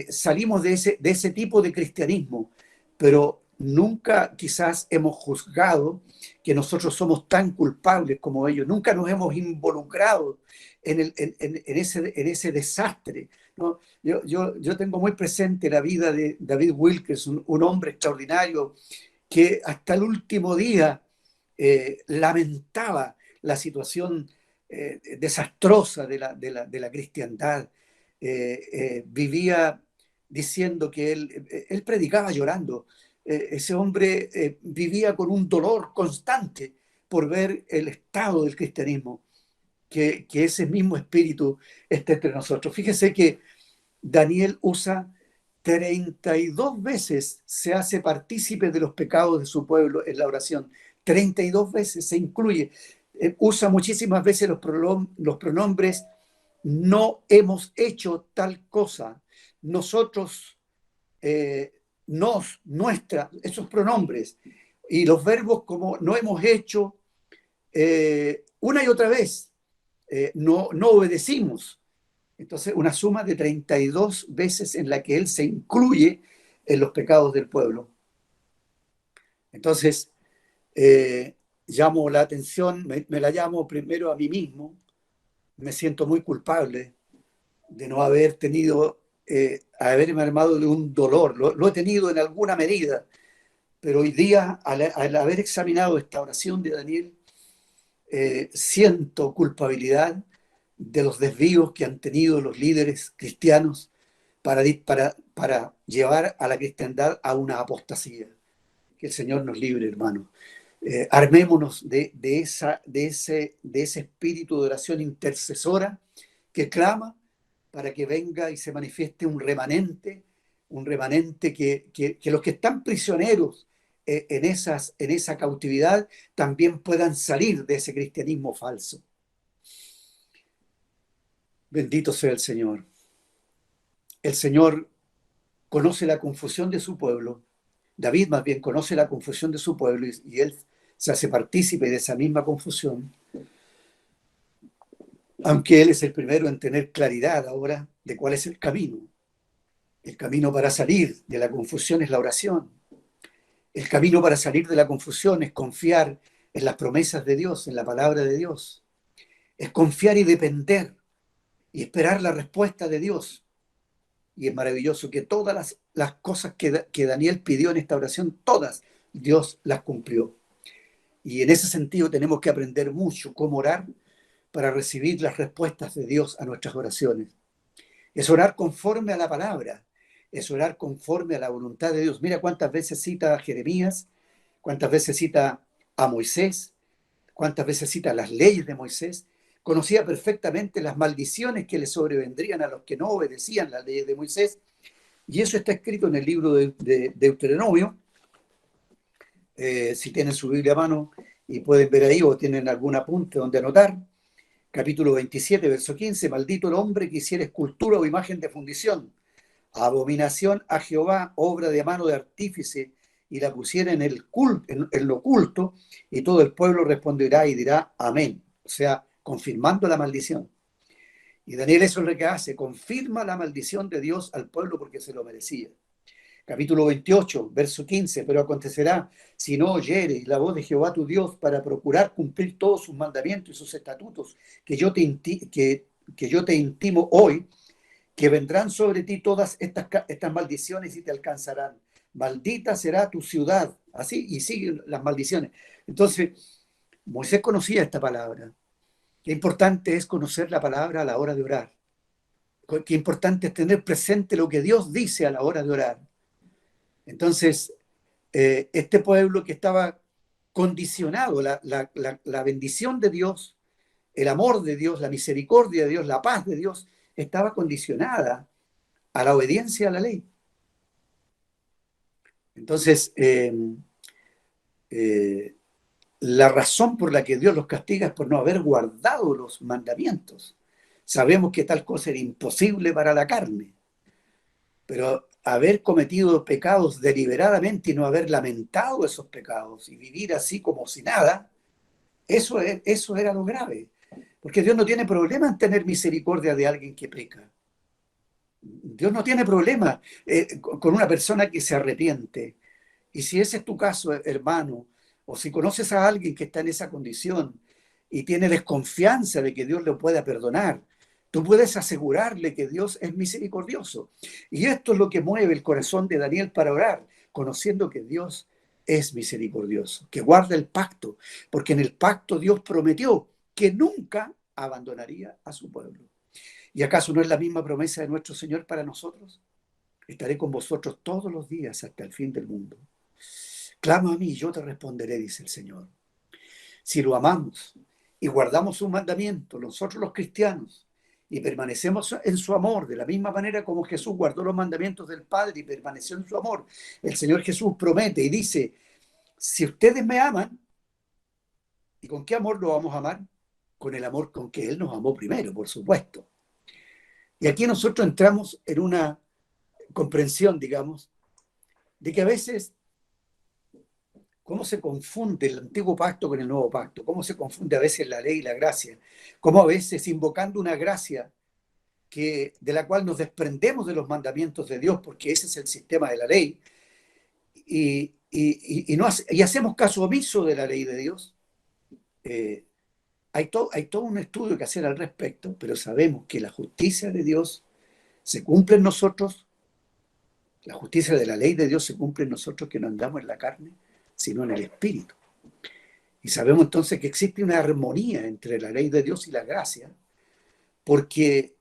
salimos de ese tipo de cristianismo, pero nunca quizás hemos juzgado que nosotros somos tan culpables como ellos, nunca nos hemos involucrado en ese desastre, ¿no? Yo tengo muy presente la vida de David Wilkers, un hombre extraordinario que hasta el último día lamentaba la situación desastrosa de la cristiandad. Vivía diciendo que él predicaba llorando. Ese hombre vivía con un dolor constante por ver el estado del cristianismo, que ese mismo espíritu esté entre nosotros. Fíjese que Daniel usa 32 veces, se hace partícipe de los pecados de su pueblo en la oración. 32 veces se incluye. Usa muchísimas veces los pronombres no hemos hecho tal cosa. Nosotros, nos, nuestra, esos pronombres. Y los verbos como no hemos hecho, una y otra vez, no obedecimos. Entonces, una suma de 32 veces en la que él se incluye en los pecados del pueblo. Entonces, llamo la atención, me la llamo primero a mí mismo, me siento muy culpable de no haber tenido, haberme armado de un dolor, lo he tenido en alguna medida, pero hoy día, al haber examinado esta oración de Daniel, siento culpabilidad de los desvíos que han tenido los líderes cristianos para llevar a la cristiandad a una apostasía. Que el Señor nos libre, hermano. Armémonos de ese espíritu de oración intercesora que clama para que venga y se manifieste un remanente que los que están prisioneros en esa cautividad también puedan salir de ese cristianismo falso. Bendito sea el Señor. El Señor conoce la confusión de su pueblo. David más bien conoce la confusión de su pueblo y él se hace partícipe de esa misma confusión, aunque él es el primero en tener claridad ahora de cuál es el camino. El camino para salir de la confusión es la oración. El camino para salir de la confusión es confiar en las promesas de Dios, en la palabra de Dios. Es confiar y depender y esperar la respuesta de Dios. Y es maravilloso que todas las cosas que Daniel pidió en esta oración, todas Dios las cumplió. Y en ese sentido tenemos que aprender mucho cómo orar para recibir las respuestas de Dios a nuestras oraciones. Es orar conforme a la palabra, es orar conforme a la voluntad de Dios. Mira cuántas veces cita a Jeremías, cuántas veces cita a Moisés, cuántas veces cita las leyes de Moisés. Conocía perfectamente las maldiciones que le sobrevendrían a los que no obedecían las leyes de Moisés. Y eso está escrito en el libro de Deuteronomio. Si tienen su Biblia a mano y pueden ver ahí o tienen algún apunte donde anotar. Capítulo 27, verso 15. Maldito el hombre que hiciera escultura o imagen de fundición, abominación a Jehová, obra de mano de artífice, y la pusiera en lo oculto, y todo el pueblo responderá y dirá amén. O sea, confirmando la maldición. Y Daniel eso es lo que hace, confirma la maldición de Dios al pueblo porque se lo merecía. Capítulo 28, verso 15, pero acontecerá, si no oyeres la voz de Jehová tu Dios para procurar cumplir todos sus mandamientos y sus estatutos que yo te intimo hoy, que vendrán sobre ti todas estas maldiciones y te alcanzarán. Maldita será tu ciudad. Así, y siguen las maldiciones. Entonces, Moisés conocía esta palabra. Qué importante es conocer la palabra a la hora de orar. Qué importante es tener presente lo que Dios dice a la hora de orar. Entonces, este pueblo que estaba condicionado, la bendición de Dios, el amor de Dios, la misericordia de Dios, la paz de Dios, estaba condicionada a la obediencia a la ley. Entonces, la razón por la que Dios los castiga es por no haber guardado los mandamientos. Sabemos que tal cosa era imposible para la carne. pero haber cometido pecados deliberadamente y no haber lamentado esos pecados y vivir así como si nada, eso era lo grave. Porque Dios no tiene problema en tener misericordia de alguien que peca. Dios no tiene problema con una persona que se arrepiente. Y si ese es tu caso, hermano, o si conoces a alguien que está en esa condición y tiene desconfianza de que Dios le pueda perdonar, tú puedes asegurarle que Dios es misericordioso. Y esto es lo que mueve el corazón de Daniel para orar, conociendo que Dios es misericordioso, que guarda el pacto, porque en el pacto Dios prometió que nunca abandonaría a su pueblo. ¿Y acaso no es la misma promesa de nuestro Señor para nosotros? Estaré con vosotros todos los días hasta el fin del mundo. Clama a mí y yo te responderé, dice el Señor. Si lo amamos y guardamos sus mandamientos, nosotros los cristianos, y permanecemos en su amor, de la misma manera como Jesús guardó los mandamientos del Padre y permaneció en su amor, el Señor Jesús promete y dice, si ustedes me aman, ¿y con qué amor lo vamos a amar? Con el amor con que Él nos amó primero, por supuesto. Y aquí nosotros entramos en una comprensión, digamos, de que a veces cómo se confunde el antiguo pacto con el nuevo pacto, cómo se confunde a veces la ley y la gracia, cómo a veces invocando una gracia de la cual nos desprendemos de los mandamientos de Dios, porque ese es el sistema de la ley, y hacemos caso omiso de la ley de Dios. Hay todo un estudio que hacer al respecto, pero sabemos que la justicia de Dios se cumple en nosotros, la justicia de la ley de Dios se cumple en nosotros que no andamos en la carne, sino en el Espíritu. Y sabemos entonces que existe una armonía entre la ley de Dios y la gracia, porque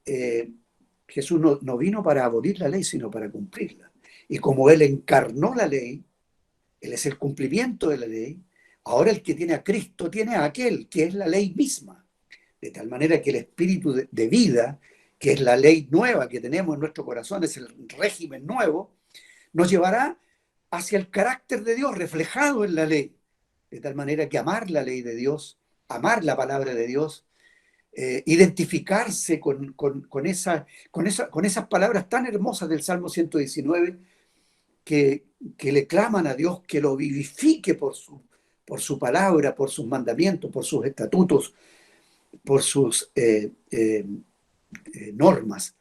Jesús no vino para abolir la ley, sino para cumplirla. Y como Él encarnó la ley, Él es el cumplimiento de la ley, ahora el que tiene a Cristo tiene a aquel que es la ley misma. De tal manera que el espíritu de vida, que es la ley nueva que tenemos en nuestro corazón, es el régimen nuevo, nos llevará hacia el carácter de Dios reflejado en la ley. De tal manera que amar la ley de Dios, amar la palabra de Dios, identificarse con esas palabras tan hermosas del Salmo 119 que le claman a Dios que lo vivifique por su palabra, por sus mandamientos, por sus estatutos, por sus normas.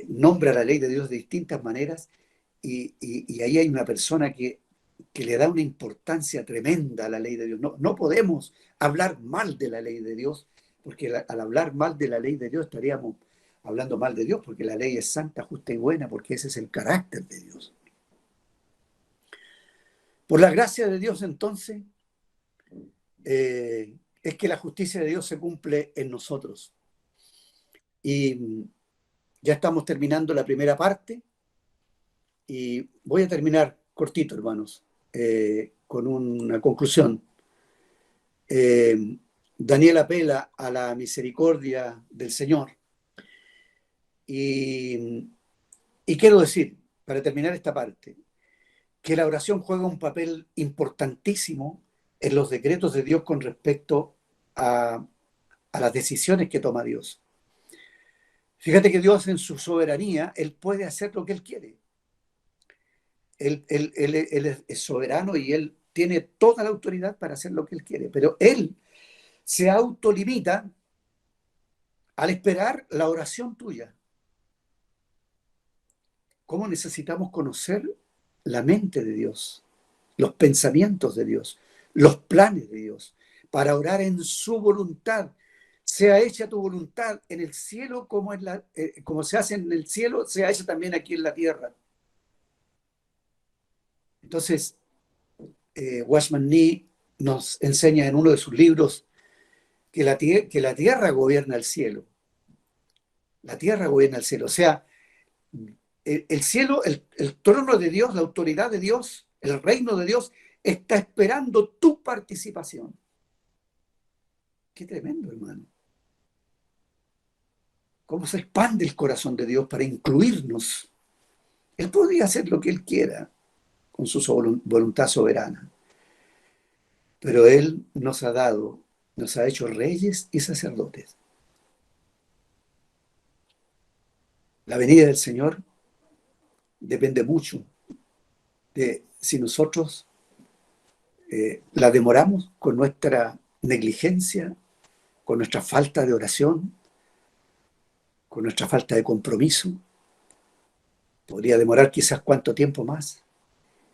Nombra la ley de Dios de distintas maneras y ahí hay una persona que le da una importancia tremenda a la ley de Dios. No podemos hablar mal de la ley de Dios, porque al hablar mal de la ley de Dios estaríamos hablando mal de Dios, porque la ley es santa, justa y buena, porque ese es el carácter de Dios. Por la gracia de Dios, entonces, es que la justicia de Dios se cumple en nosotros. Y ya estamos terminando la primera parte y voy a terminar cortito, hermanos, con una conclusión. Daniel apela a la misericordia del Señor. Y quiero decir, para terminar esta parte, que la oración juega un papel importantísimo en los decretos de Dios con respecto a las decisiones que toma Dios. Fíjate que Dios en su soberanía, Él puede hacer lo que Él quiere. Él es soberano y Él tiene toda la autoridad para hacer lo que Él quiere, pero Él se autolimita al esperar la oración tuya. ¿Cómo necesitamos conocer la mente de Dios, los pensamientos de Dios, los planes de Dios, para orar en su voluntad? Sea hecha tu voluntad en el cielo como se hace en el cielo, sea hecha también aquí en la tierra. Entonces, Watchman Nee nos enseña en uno de sus libros que la tierra gobierna el cielo. La tierra gobierna el cielo. O sea, el cielo, el trono de Dios, la autoridad de Dios, el reino de Dios, está esperando tu participación. Qué tremendo, hermano. Cómo se expande el corazón de Dios para incluirnos. Él podría hacer lo que Él quiera con su voluntad soberana. Pero Él nos ha hecho reyes y sacerdotes. La venida del Señor depende mucho de si nosotros la demoramos con nuestra negligencia, con nuestra falta de oración, con nuestra falta de compromiso. Podría demorar quizás cuánto tiempo más,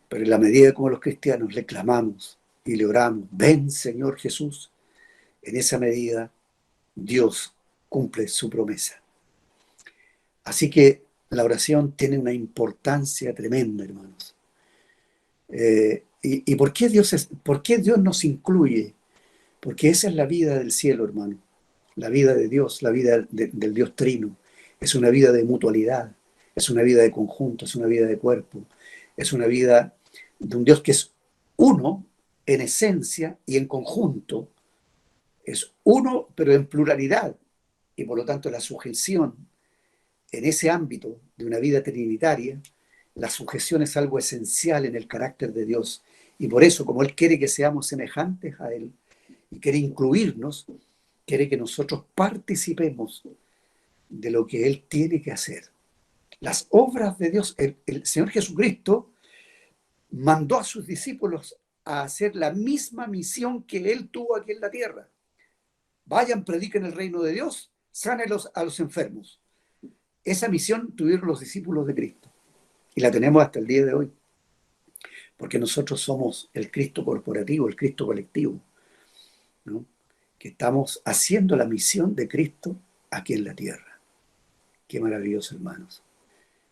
pero en la medida como los cristianos le clamamos y le oramos, ven Señor Jesús, en esa medida Dios cumple su promesa. Así que la oración tiene una importancia tremenda, hermanos. ¿Y por qué Dios nos incluye? Porque esa es la vida del cielo, hermano. La vida de Dios, la vida del Dios Trino. Es una vida de mutualidad, es una vida de conjunto, es una vida de cuerpo, es una vida de un Dios que es uno en esencia y en conjunto. Es uno, pero en pluralidad. Y por lo tanto la sujeción en ese ámbito de una vida trinitaria, la sujeción es algo esencial en el carácter de Dios. Y por eso, como Él quiere que seamos semejantes a Él y quiere incluirnos, quiere que nosotros participemos de lo que Él tiene que hacer. Las obras de Dios, el Señor Jesucristo mandó a sus discípulos a hacer la misma misión que Él tuvo aquí en la tierra. Vayan, prediquen el reino de Dios, sanen a los enfermos. Esa misión tuvieron los discípulos de Cristo y la tenemos hasta el día de hoy, porque nosotros somos el Cristo corporativo, el Cristo colectivo, ¿no? Que estamos haciendo la misión de Cristo aquí en la tierra. Qué maravilloso, hermanos.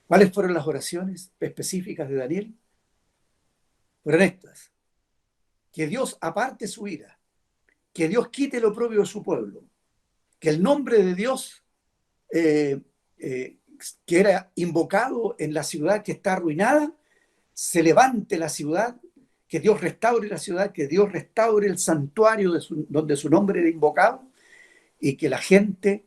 ¿Cuáles fueron las oraciones específicas de Daniel? Fueron estas: que Dios aparte su ira, que Dios quite lo propio de su pueblo, que el nombre de Dios que era invocado en la ciudad que está arruinada, se levante la ciudad, que Dios restaure la ciudad, que Dios restaure el santuario donde su nombre era invocado, y que la gente,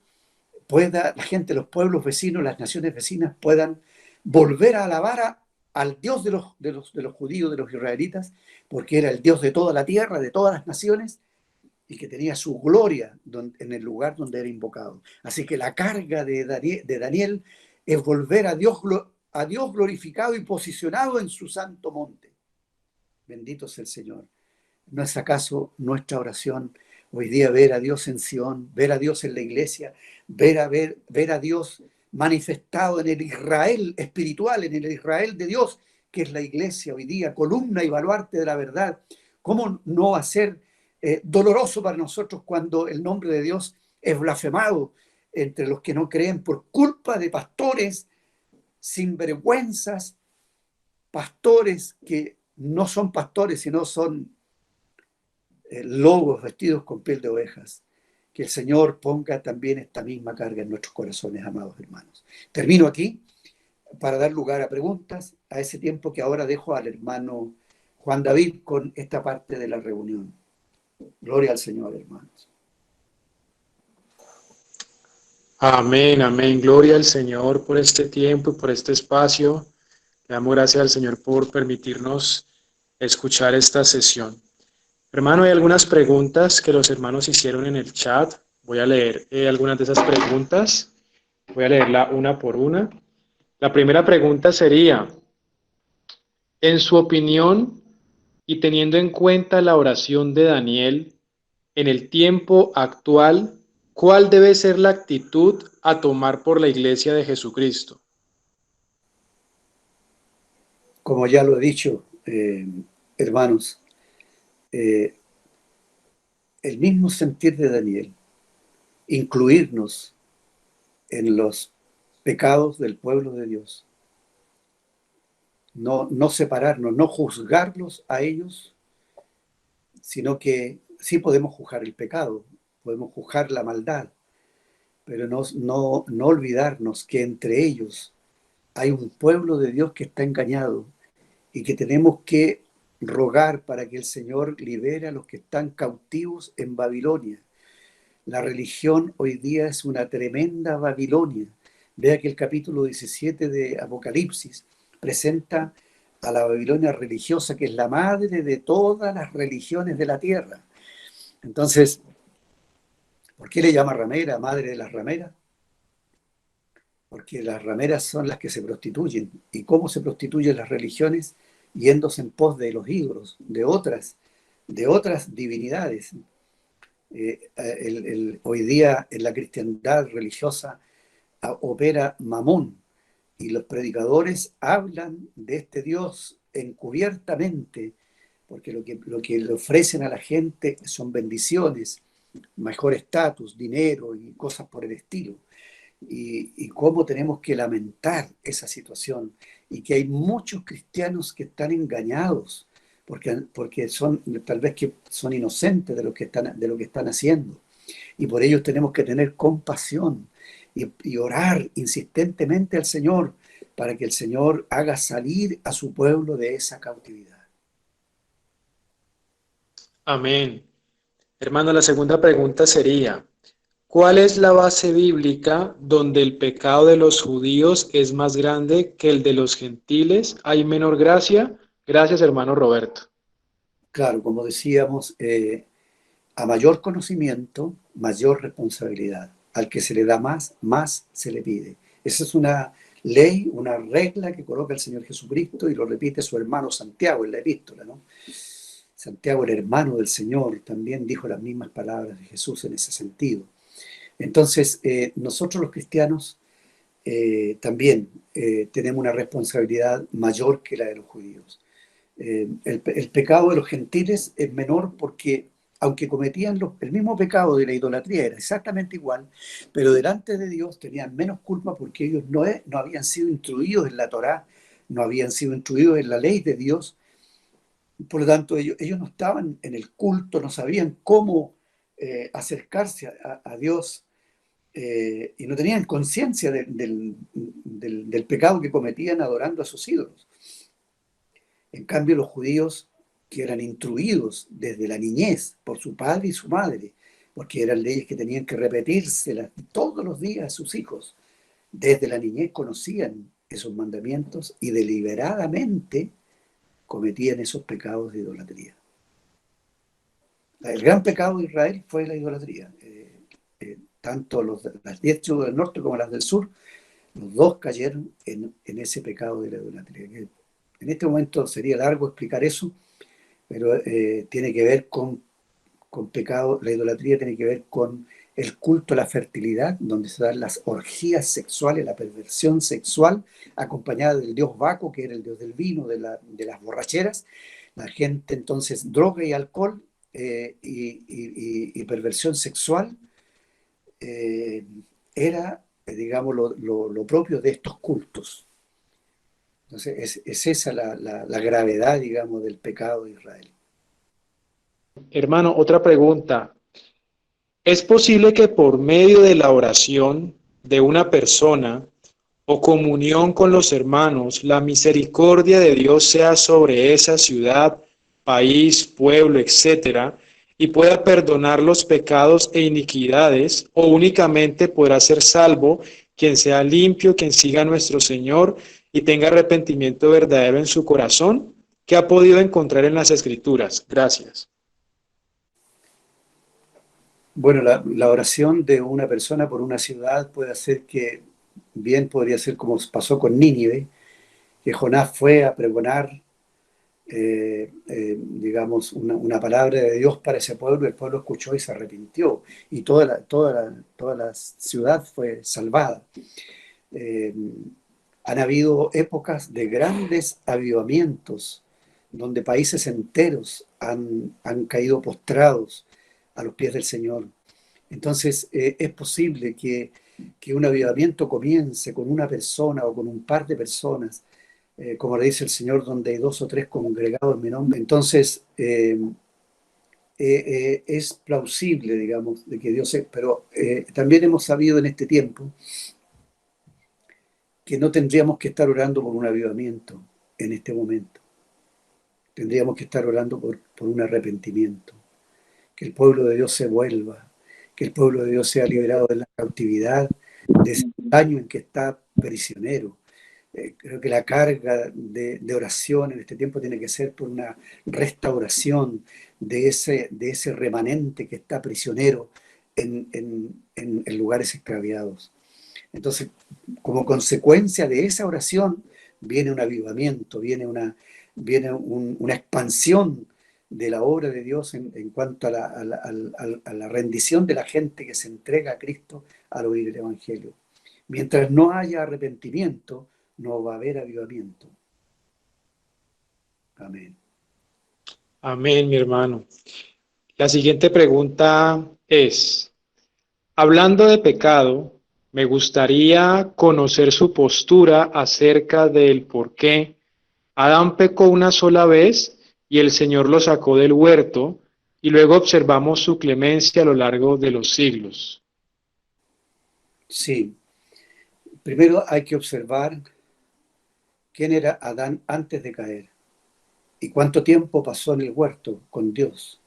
los pueblos vecinos, las naciones vecinas puedan volver a alabar al Dios de los judíos, de los israelitas, porque era el Dios de toda la tierra, de todas las naciones, y que tenía su gloria en el lugar donde era invocado. Así que la carga de Daniel es volver a Dios glorificado y posicionado en su santo monte. Bendito sea el Señor. ¿No es acaso nuestra oración hoy día ver a Dios en Sión, ver a Dios en la iglesia, ver a Dios manifestado en el Israel espiritual, en el Israel de Dios, que es la iglesia hoy día, columna y baluarte de la verdad? ¿Cómo no va a ser doloroso para nosotros cuando el nombre de Dios es blasfemado entre los que no creen por culpa de pastores sinvergüenzas, pastores que no son pastores, sino son lobos vestidos con piel de ovejas? Que el Señor ponga también esta misma carga en nuestros corazones, amados hermanos. Termino aquí para dar lugar a preguntas, a ese tiempo que ahora dejo al hermano Juan David con esta parte de la reunión. Gloria al Señor, hermanos. Amén, amén. Gloria al Señor por este tiempo y por este espacio. Le damos gracias al Señor por permitirnos escuchar esta sesión. Hermano, hay algunas preguntas que los hermanos hicieron en el chat. Voy a leer algunas de esas preguntas. Voy a leerla una por una. La primera pregunta sería, en su opinión y teniendo en cuenta la oración de Daniel, en el tiempo actual, ¿cuál debe ser la actitud a tomar por la Iglesia de Jesucristo? Como ya lo he dicho, hermanos, el mismo sentir de Daniel, incluirnos en los pecados del pueblo de Dios, no separarnos, no juzgarlos a ellos, sino que sí podemos juzgar el pecado, podemos juzgar la maldad, pero no olvidarnos que entre ellos hay un pueblo de Dios que está engañado y que tenemos que rogar para que el Señor libere a los que están cautivos en Babilonia. La religión hoy día es una tremenda Babilonia. Vea que el capítulo 17 de Apocalipsis presenta a la Babilonia religiosa, que es la madre de todas las religiones de la tierra. Entonces, ¿por qué le llama ramera, madre de las rameras? porque las rameras son las que se prostituyen. ¿Y cómo se prostituyen las religiones? Yéndose en pos de los ídolos, de otras divinidades. Hoy día en la cristiandad religiosa opera Mamón, y los predicadores hablan de este Dios encubiertamente, porque lo que le ofrecen a la gente son bendiciones, mejor estatus, dinero y cosas por el estilo. Y cómo tenemos que lamentar esa situación, y que hay muchos cristianos que están engañados porque son, tal vez que son inocentes de lo que están haciendo, y por ellos tenemos que tener compasión y orar insistentemente al Señor para que el Señor haga salir a su pueblo de esa cautividad. Amén. Hermano, la segunda pregunta sería, ¿cuál es la base bíblica donde el pecado de los judíos es más grande que el de los gentiles? ¿Hay menor gracia? Gracias, hermano Roberto. Claro, como decíamos, a mayor conocimiento, mayor responsabilidad. Al que se le da más, más se le pide. Esa es una ley, una regla que coloca el Señor Jesucristo, y lo repite su hermano Santiago en la epístola, ¿no? Santiago, el hermano del Señor, también dijo las mismas palabras de Jesús en ese sentido. Entonces, nosotros los cristianos también tenemos una responsabilidad mayor que la de los judíos. El pecado de los gentiles es menor porque, aunque cometían el mismo pecado de la idolatría, era exactamente igual, pero delante de Dios tenían menos culpa porque ellos no habían sido instruidos en la Torá, no habían sido instruidos en la ley de Dios. Por lo tanto, ellos no estaban en el culto, no sabían cómo acercarse a Dios, y no tenían conciencia del pecado que cometían adorando a sus ídolos. En cambio, los judíos, que eran instruidos desde la niñez por su padre y su madre, porque eran leyes que tenían que repetírselas todos los días a sus hijos, desde la niñez conocían esos mandamientos y deliberadamente cometían esos pecados de idolatría. El gran pecado de Israel fue la idolatría. Tanto las 10 tribus del norte como las del sur, los dos cayeron en ese pecado de la idolatría. En este momento sería largo explicar eso, pero tiene que ver con pecado. La idolatría tiene que ver con el culto a la fertilidad, donde se dan las orgías sexuales, la perversión sexual, acompañada del dios Baco, que era el dios del vino, de las borracheras. La gente entonces, droga y alcohol, y perversión sexual, era, digamos, lo propio de estos cultos. Entonces, es esa la gravedad, digamos, del pecado de Israel. Hermano, otra pregunta. ¿Es posible que por medio de la oración de una persona o comunión con los hermanos, la misericordia de Dios sea sobre esa ciudad, país, pueblo, etcétera, y pueda perdonar los pecados e iniquidades, o únicamente podrá ser salvo quien sea limpio, quien siga a nuestro Señor y tenga arrepentimiento verdadero en su corazón? ¿Qué ha podido encontrar en las Escrituras? Gracias. Bueno, la oración de una persona por una ciudad puede hacer que, bien podría ser como pasó con Nínive, que Jonás fue a pregonar, digamos, una palabra de Dios para ese pueblo. El pueblo escuchó y se arrepintió, y toda la ciudad fue salvada. Eh, Han habido épocas de grandes avivamientos, donde países enteros han caído postrados a los pies del Señor. Entonces, es posible que un avivamiento comience con una persona o con un par de personas, como le dice el Señor, donde hay dos o tres congregados en mi nombre. Entonces, es plausible, digamos, de que Dios es, pero también hemos sabido en este tiempo que no tendríamos que estar orando por un avivamiento en este momento. Tendríamos que estar orando por un arrepentimiento, que el pueblo de Dios se vuelva, que el pueblo de Dios sea liberado de la cautividad, de ese daño en que está prisionero. Creo que la carga de oración en este tiempo tiene que ser por una restauración de ese remanente que está prisionero en lugares extraviados. Entonces, como consecuencia de esa oración, viene un avivamiento, viene una expansión de la obra de Dios en cuanto a la rendición de la gente que se entrega a Cristo al oír el Evangelio. Mientras no haya arrepentimiento, no va a haber avivamiento. Amén. Amén, mi hermano. La siguiente pregunta es, hablando de pecado, me gustaría conocer su postura acerca del por qué Adán pecó una sola vez y el Señor lo sacó del huerto y luego observamos su clemencia a lo largo de los siglos. Sí, primero hay que observar quién era Adán antes de caer y cuánto tiempo pasó en el huerto con Dios,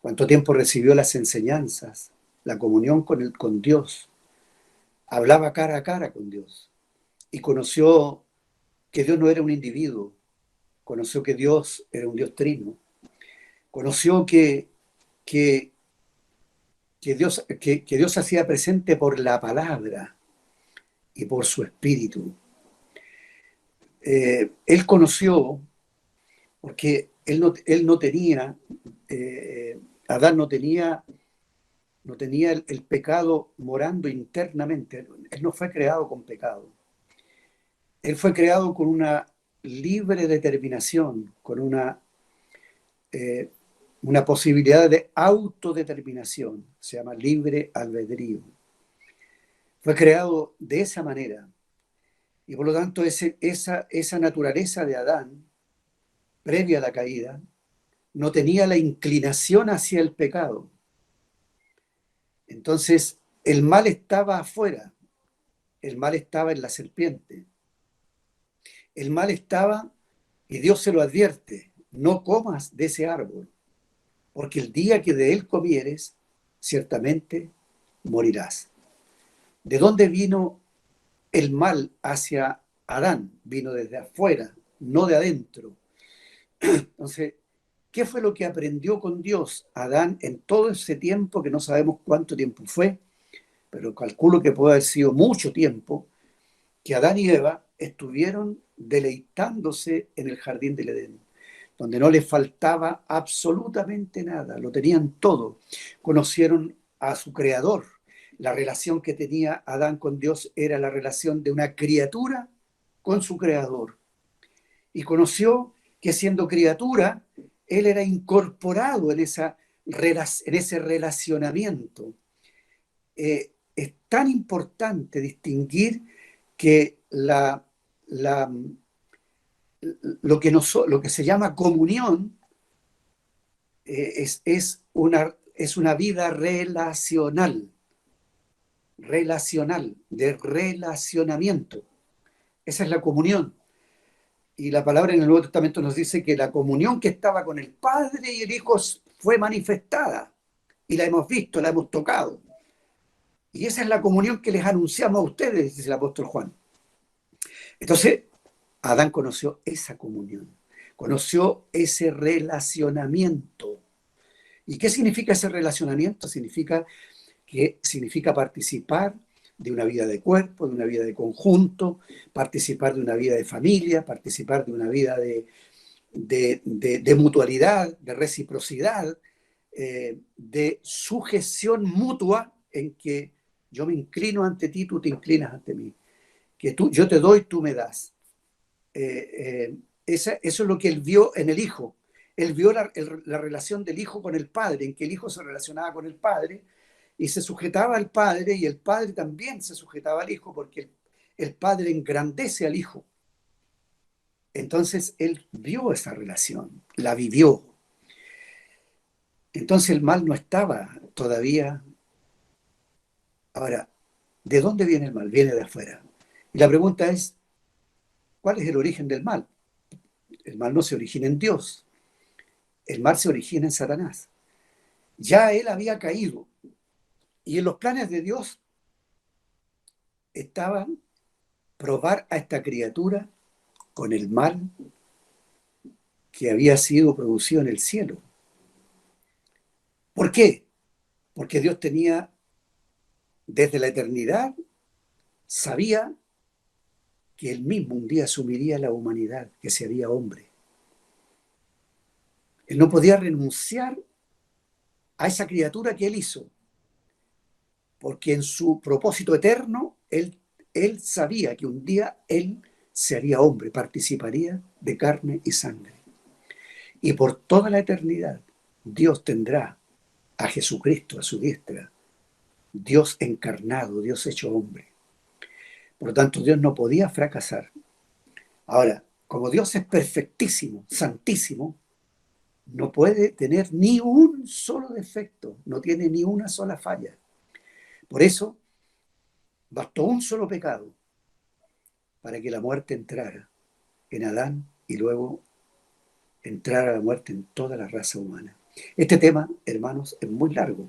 cuánto tiempo recibió las enseñanzas, la comunión con Dios, hablaba cara a cara con Dios y conoció que Dios no era un individuo, conoció que Dios era un Dios trino, conoció que, que Dios hacía presente por la palabra y por su espíritu. Él conoció, porque él no tenía, Adán no tenía el pecado morando internamente. Él no fue creado con pecado. Él fue creado con una libre determinación, con una posibilidad de autodeterminación. Se llama libre albedrío. Fue creado de esa manera. Y por lo tanto, esa naturaleza de Adán, previa a la caída, no tenía la inclinación hacia el pecado. Entonces, el mal estaba afuera, el mal estaba en la serpiente, el mal estaba, y Dios se lo advierte, no comas de ese árbol, porque el día que de él comieres, ciertamente morirás. ¿De dónde vino el mal hacia Adán? Vino desde afuera, no de adentro. Entonces, ¿qué fue lo que aprendió con Dios Adán en todo ese tiempo, que no sabemos cuánto tiempo fue, pero calculo que puede haber sido mucho tiempo, que Adán y Eva estuvieron deleitándose en el jardín del Edén, donde no les faltaba absolutamente nada, lo tenían todo. Conocieron a su creador. La relación que tenía Adán con Dios era la relación de una criatura con su creador. Y conoció que siendo criatura, él era incorporado en ese relacionamiento. Es tan importante distinguir que lo que se llama comunión es una vida relacional, de relacionamiento. Esa es la comunión. Y la palabra en el Nuevo Testamento nos dice que la comunión que estaba con el Padre y el Hijo fue manifestada. Y la hemos visto, la hemos tocado. Y esa es la comunión que les anunciamos a ustedes, dice el apóstol Juan. Entonces, Adán conoció esa comunión, conoció ese relacionamiento. ¿Y qué significa ese relacionamiento? Significa participar de una vida de cuerpo, de una vida de conjunto, participar de una vida de familia, participar de una vida de mutualidad, de reciprocidad, de sujeción mutua, en que yo me inclino ante ti, tú te inclinas ante mí, que yo te doy, tú me das. Eso es lo que él vio en el Hijo. Él vio la relación del Hijo con el Padre, en que el Hijo se relacionaba con el Padre y se sujetaba al Padre, y el Padre también se sujetaba al Hijo, porque el Padre engrandece al Hijo. Entonces él vio esa relación, la vivió. Entonces el mal no estaba todavía. Ahora, ¿de dónde viene el mal? Viene de afuera. Y la pregunta es, ¿cuál es el origen del mal? El mal no se origina en Dios. El mal se origina en Satanás. Ya él había caído. Y en los planes de Dios estaban probar a esta criatura con el mal que había sido producido en el cielo. ¿Por qué? Porque Dios tenía desde la eternidad sabía que él mismo un día asumiría la humanidad, que se haría hombre. Él no podía renunciar a esa criatura que él hizo, porque en su propósito eterno, él sabía que un día él se haría hombre, participaría de carne y sangre. Y por toda la eternidad, Dios tendrá a Jesucristo a su diestra, Dios encarnado, Dios hecho hombre. Por lo tanto, Dios no podía fracasar. Ahora, como Dios es perfectísimo, santísimo, no puede tener ni un solo defecto, no tiene ni una sola falla. Por eso, bastó un solo pecado para que la muerte entrara en Adán y luego entrara la muerte en toda la raza humana. Este tema, hermanos, es muy largo.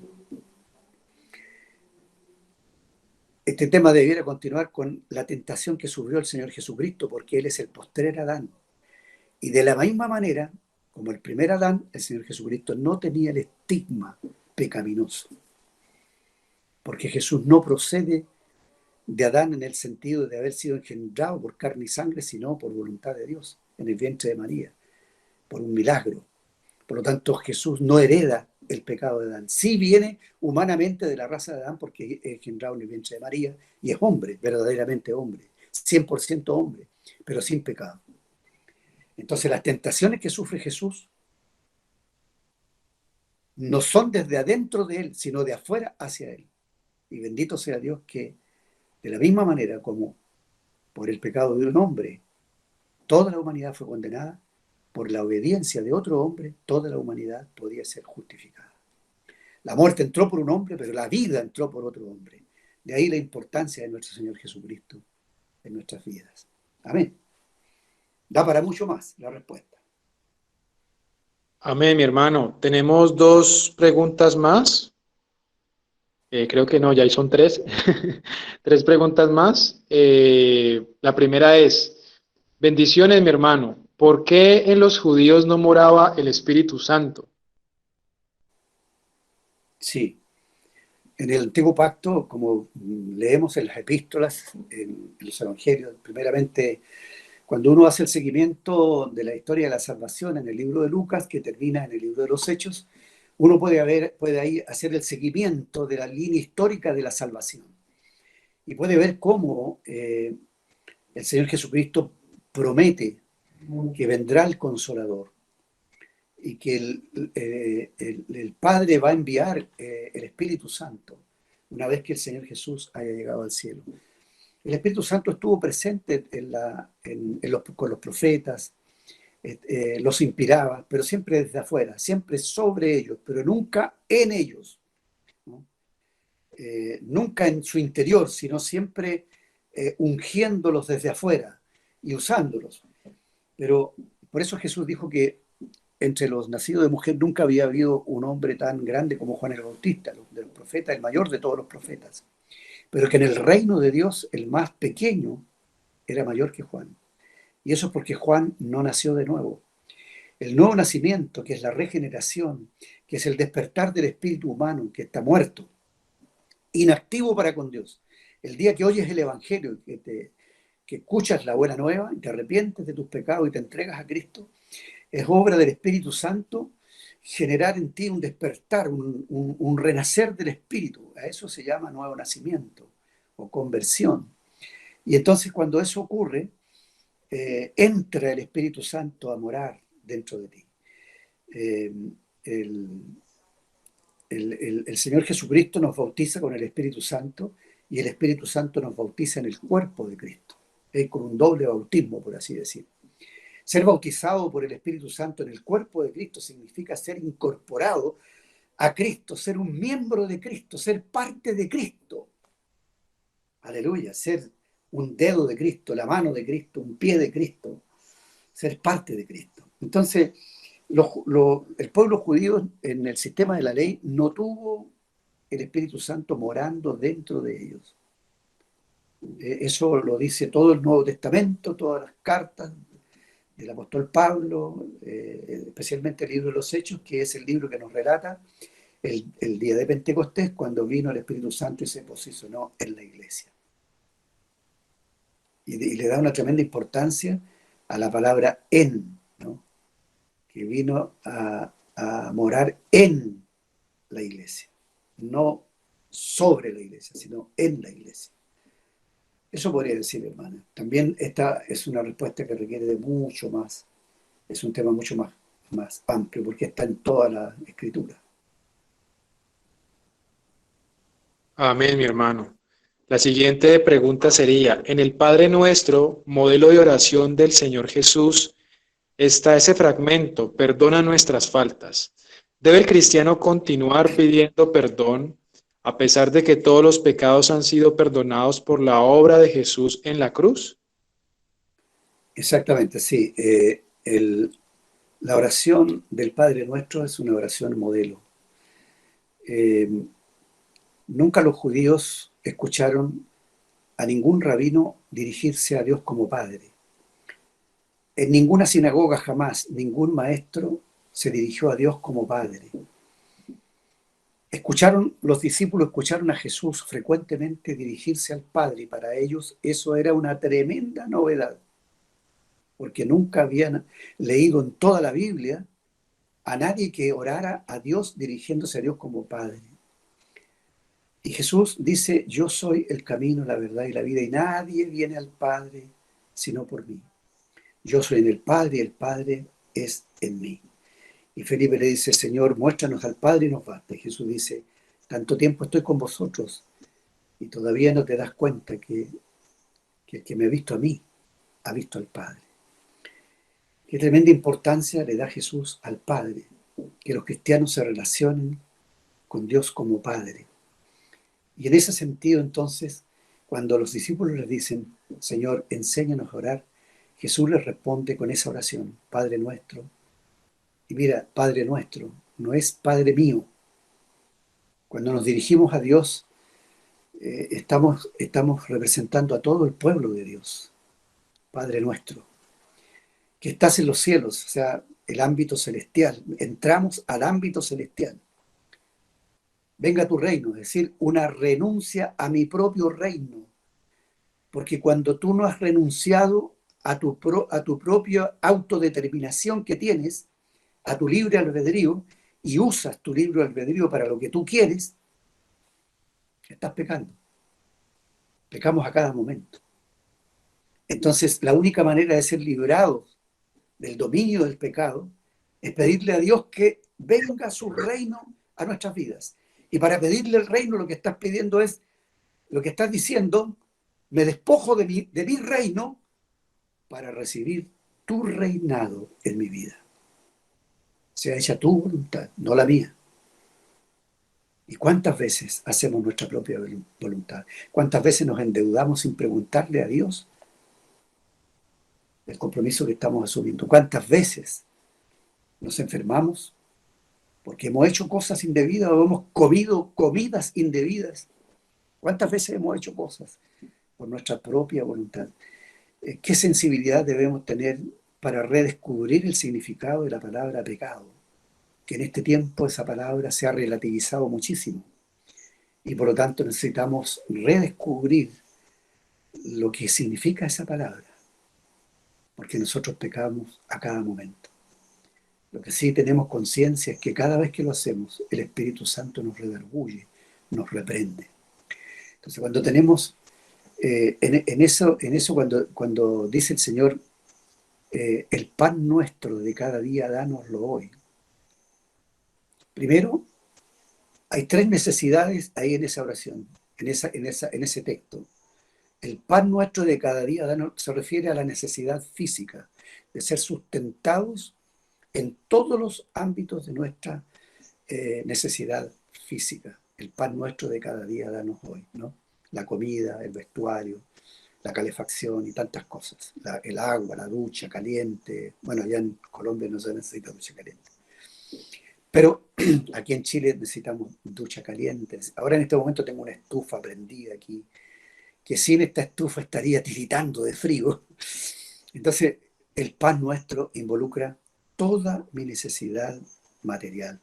Este tema debiera continuar con la tentación que sufrió el Señor Jesucristo, porque Él es el postrer Adán. Y de la misma manera, como el primer Adán, el Señor Jesucristo no tenía el estigma pecaminoso, porque Jesús no procede de Adán en el sentido de haber sido engendrado por carne y sangre, sino por voluntad de Dios, en el vientre de María, por un milagro. Por lo tanto, Jesús no hereda el pecado de Adán. Sí viene humanamente de la raza de Adán porque es engendrado en el vientre de María y es hombre, verdaderamente hombre, 100% hombre, pero sin pecado. Entonces, las tentaciones que sufre Jesús no son desde adentro de él, sino de afuera hacia él. Y bendito sea Dios que, de la misma manera como por el pecado de un hombre, toda la humanidad fue condenada, por la obediencia de otro hombre, toda la humanidad podía ser justificada. La muerte entró por un hombre, pero la vida entró por otro hombre. De ahí la importancia de nuestro Señor Jesucristo en nuestras vidas. Amén. Da para mucho más la respuesta. Amén, mi hermano. Tenemos dos preguntas más. Creo que no, ya son tres. Tres preguntas más. La primera es, bendiciones, mi hermano. ¿Por qué en los judíos no moraba el Espíritu Santo? Sí, en el Antiguo Pacto, como leemos en las epístolas, en los evangelios, primeramente, cuando uno hace el seguimiento de la historia de la salvación en el libro de Lucas, que termina en el libro de los Hechos, uno puede ahí hacer el seguimiento de la línea histórica de la salvación. Y puede ver cómo el Señor Jesucristo promete que vendrá el Consolador y que el Padre va a enviar el Espíritu Santo una vez que el Señor Jesús haya llegado al cielo. El Espíritu Santo estuvo presente con los profetas, los inspiraba, pero siempre desde afuera, siempre sobre ellos, pero nunca en ellos, ¿no? Nunca en su interior, sino siempre ungiéndolos desde afuera y usándolos. Pero por eso Jesús dijo que entre los nacidos de mujer nunca había habido un hombre tan grande como Juan el Bautista, de los profetas, el mayor de todos los profetas. Pero que en el reino de Dios el más pequeño era mayor que Juan. Y eso es porque Juan no nació de nuevo. El nuevo nacimiento, que es la regeneración, que es el despertar del espíritu humano, que está muerto, inactivo para con Dios. El día que oyes el Evangelio, que escuchas la buena nueva, y te arrepientes de tus pecados y te entregas a Cristo, es obra del Espíritu Santo generar en ti un despertar, un renacer del espíritu. A eso se llama nuevo nacimiento o conversión. Y entonces cuando eso ocurre, entra el Espíritu Santo a morar dentro de ti. Eh, el, el Señor Jesucristo nos bautiza con el Espíritu Santo y el Espíritu Santo nos bautiza en el cuerpo de Cristo, con un doble bautismo, por así decir. Ser bautizado por el Espíritu Santo en el cuerpo de Cristo significa ser incorporado a Cristo, ser un miembro de Cristo, ser parte de Cristo. Aleluya, ser un dedo de Cristo, la mano de Cristo, un pie de Cristo, ser parte de Cristo. Entonces, el pueblo judío en el sistema de la ley no tuvo el Espíritu Santo morando dentro de ellos. Eso lo dice todo el Nuevo Testamento, todas las cartas del apóstol Pablo, especialmente el libro de los Hechos, que es el libro que nos relata el día de Pentecostés, cuando vino el Espíritu Santo y se posicionó en la iglesia. y le da una tremenda importancia a la palabra en, ¿no? Que vino a morar en la iglesia, no sobre la iglesia, sino en la iglesia. Eso podría decir, hermana. También esta es una respuesta que requiere de mucho más, es un tema mucho más amplio, porque está en toda la escritura. Amén, mi hermano. La siguiente pregunta sería, en el Padre Nuestro, modelo de oración del Señor Jesús, está ese fragmento, perdona nuestras faltas. ¿Debe el cristiano continuar pidiendo perdón a pesar de que todos los pecados han sido perdonados por la obra de Jesús en la cruz? Exactamente, sí. La oración del Padre Nuestro es una oración modelo. Eh, Nunca los judíos escucharon a ningún rabino dirigirse a Dios como Padre. En ninguna sinagoga jamás ningún maestro se dirigió a Dios como Padre. Los discípulos escucharon a Jesús frecuentemente dirigirse al Padre y para ellos eso era una tremenda novedad, porque nunca habían leído en toda la Biblia a nadie que orara a Dios dirigiéndose a Dios como Padre. Y Jesús dice, yo soy el camino, la verdad y la vida, y nadie viene al Padre sino por mí. Yo soy en el Padre y el Padre es en mí. Y Felipe le dice, Señor, muéstranos al Padre y nos basta. Y Jesús dice, tanto tiempo estoy con vosotros y todavía no te das cuenta que el que me ha visto a mí, ha visto al Padre. Qué tremenda importancia le da Jesús al Padre, que los cristianos se relacionen con Dios como Padre. Y en ese sentido, entonces, cuando los discípulos les dicen, Señor, enséñanos a orar, Jesús les responde con esa oración, Padre nuestro. Y mira, Padre nuestro, no es Padre mío. Cuando nos dirigimos a Dios, estamos representando a todo el pueblo de Dios. Padre nuestro, que estás en los cielos, o sea, el ámbito celestial. Entramos al ámbito celestial. Venga tu reino, es decir, una renuncia a mi propio reino. Porque cuando tú no has renunciado a tu propia autodeterminación que tienes, a tu libre albedrío, y usas tu libre albedrío para lo que tú quieres, estás pecando. Pecamos a cada momento. Entonces, la única manera de ser liberados del dominio del pecado es pedirle a Dios que venga su reino a nuestras vidas. Y para pedirle el reino, lo que estás pidiendo es, lo que estás diciendo, me despojo de mi reino para recibir tu reinado en mi vida. Sea hecha tu voluntad, no la mía. ¿Y cuántas veces hacemos nuestra propia voluntad? ¿Cuántas veces nos endeudamos sin preguntarle a Dios el compromiso que estamos asumiendo? ¿Cuántas veces nos enfermamos porque hemos hecho cosas indebidas o hemos comido comidas indebidas? ¿Cuántas veces hemos hecho cosas por nuestra propia voluntad? ¿Qué sensibilidad debemos tener para redescubrir el significado de la palabra pecado? Que en este tiempo esa palabra se ha relativizado muchísimo y por lo tanto necesitamos redescubrir lo que significa esa palabra, porque nosotros pecamos a cada momento. Lo que sí tenemos conciencia es que cada vez que lo hacemos, el Espíritu Santo nos redarguye, nos reprende. Entonces, cuando tenemos, en eso cuando dice el Señor, el pan nuestro de cada día, dánoslo hoy. Primero, hay tres necesidades ahí en esa oración, en ese texto. El pan nuestro de cada día se refiere a la necesidad física, de ser sustentados en todos los ámbitos de nuestra necesidad física. El pan nuestro de cada día, danos hoy, ¿no? La comida, el vestuario, la calefacción y tantas cosas. El agua, la ducha caliente. Bueno, allá en Colombia no se necesita ducha caliente. Pero aquí en Chile necesitamos ducha caliente. Ahora en este momento tengo una estufa prendida aquí, que sin esta estufa estaría tiritando de frío. Entonces, el pan nuestro involucra toda mi necesidad material.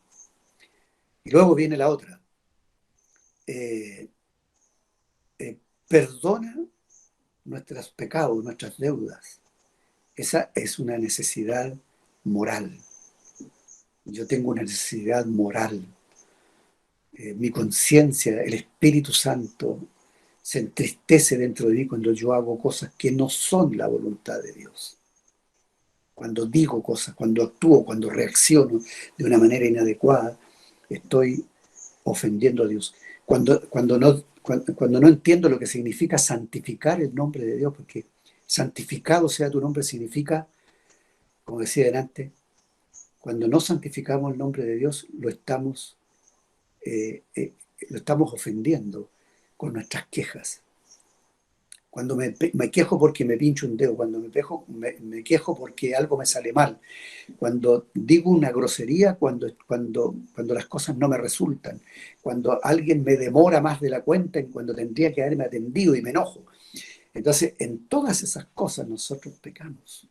Y luego viene la otra. Eh, perdona nuestros pecados, nuestras deudas. Esa es una necesidad moral. Yo tengo una necesidad moral. Mi conciencia, el Espíritu Santo, se entristece dentro de mí cuando yo hago cosas que no son la voluntad de Dios. Cuando digo cosas, cuando actúo, cuando reacciono de una manera inadecuada, estoy ofendiendo a Dios. Cuando no entiendo lo que significa santificar el nombre de Dios, porque santificado sea tu nombre significa, como decía delante, cuando no santificamos el nombre de Dios, eh, eh, lo estamos ofendiendo con nuestras quejas. Cuando me quejo porque me pincho un dedo, cuando me quejo porque algo me sale mal, cuando digo una grosería, cuando las cosas no me resultan, cuando alguien me demora más de la cuenta en cuando tendría que haberme atendido y me enojo. Entonces, en todas esas cosas nosotros pecamos.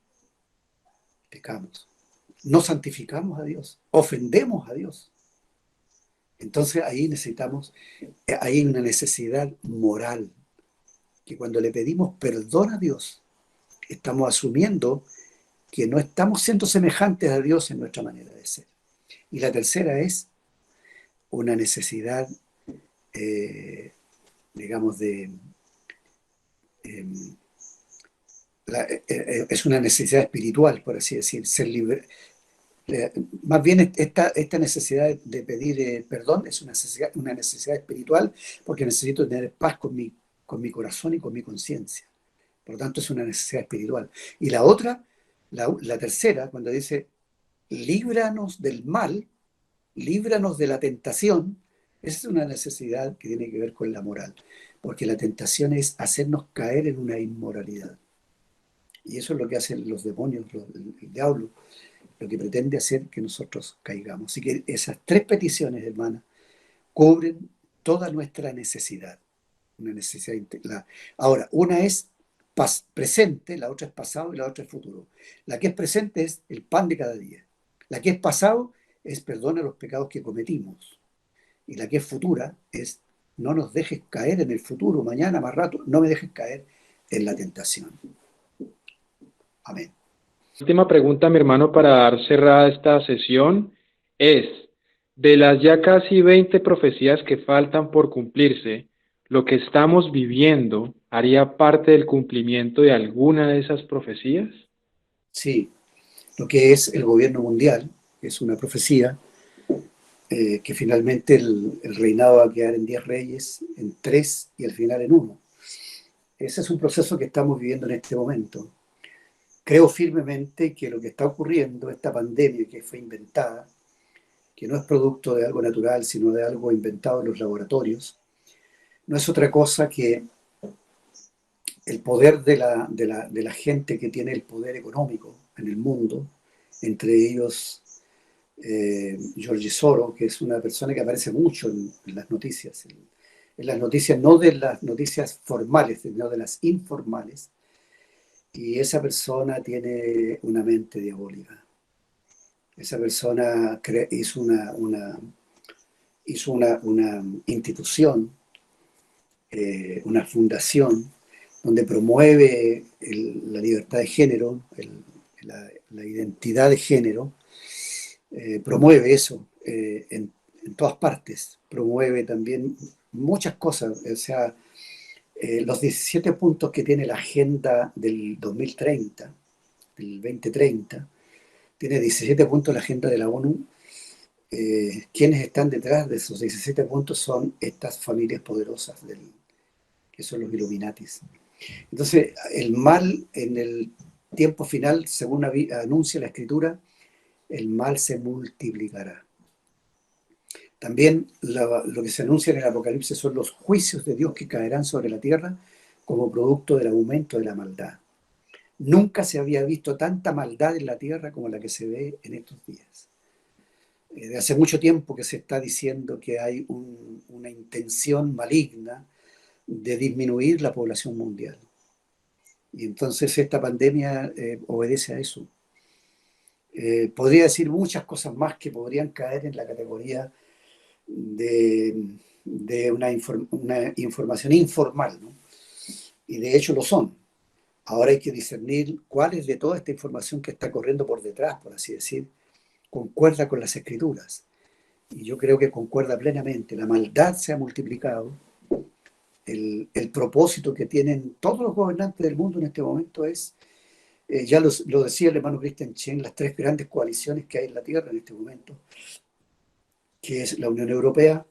No santificamos a Dios, ofendemos a Dios. Entonces ahí hay una necesidad moral, que cuando le pedimos perdón a Dios, estamos asumiendo que no estamos siendo semejantes a Dios en nuestra manera de ser. Y la tercera es una necesidad, eh, digamos, eh, es una necesidad espiritual, por así decir, ser libre. Más bien esta necesidad de pedir perdón es una necesidad espiritual, porque necesito tener paz con mi corazón y con mi conciencia. Por lo tanto, es una necesidad espiritual. Y la otra, la tercera, cuando dice, líbranos del mal, líbranos de la tentación, esa es una necesidad que tiene que ver con la moral, porque la tentación es hacernos caer en una inmoralidad. Y eso es lo que hacen los demonios, el diablo, lo que pretende hacer que nosotros caigamos. Así que esas tres peticiones, hermanas, cubren toda nuestra necesidad. Una necesidad Ahora, una es presente, la otra es pasado y la otra es futuro. La que es presente es el pan de cada día. La que es pasado es perdona los pecados que cometimos. Y la que es futura es no nos dejes caer en el futuro, mañana, más rato, no me dejes caer en la tentación. Amén. Última pregunta, mi hermano, para dar cerrada esta sesión es, de las ya casi 20 profecías que faltan por cumplirse, ¿lo que estamos viviendo haría parte del cumplimiento de alguna de esas profecías? Sí, lo que es el gobierno mundial es una profecía, que finalmente el reinado va a quedar en 10 reyes, en 3 y al final en uno. Ese es un proceso que estamos viviendo en este momento. Creo firmemente que lo que está ocurriendo, esta pandemia que fue inventada, que no es producto de algo natural, sino de algo inventado en los laboratorios, no es otra cosa que el poder de la gente que tiene el poder económico en el mundo, entre ellos George Soros, que es una persona que aparece mucho en las noticias, en las noticias, no de las noticias formales, sino de las informales, y esa persona tiene una mente diabólica. Esa persona hizo una institución, una fundación, donde promueve la libertad de género, la identidad de género, promueve eso en todas partes, promueve también muchas cosas, o sea, los 17 puntos que tiene la agenda del 2030, del 2030, tiene 17 puntos la agenda de la ONU. Quienes están detrás de esos 17 puntos son estas familias poderosas que son los Illuminatis. Entonces, el mal en el tiempo final, según anuncia la Escritura, el mal se multiplicará. También lo que se anuncia en el Apocalipsis son los juicios de Dios que caerán sobre la tierra como producto del aumento de la maldad. Nunca se había visto tanta maldad en la tierra como la que se ve en estos días. De hace mucho tiempo que se está diciendo que hay una intención maligna de disminuir la población mundial. Y entonces esta pandemia obedece a eso. Podría decir muchas cosas más que podrían caer en la categoría de una información informal, ¿no? Y de hecho lo son. Ahora hay que discernir cuáles de toda esta información que está corriendo por detrás, por así decir, concuerda con las escrituras. Y yo creo que concuerda plenamente. La maldad se ha multiplicado. El propósito que tienen todos los gobernantes del mundo en este momento es, ya lo decía el hermano Christian Chen, las tres grandes coaliciones que hay en la Tierra en este momento, que es la Unión Europea,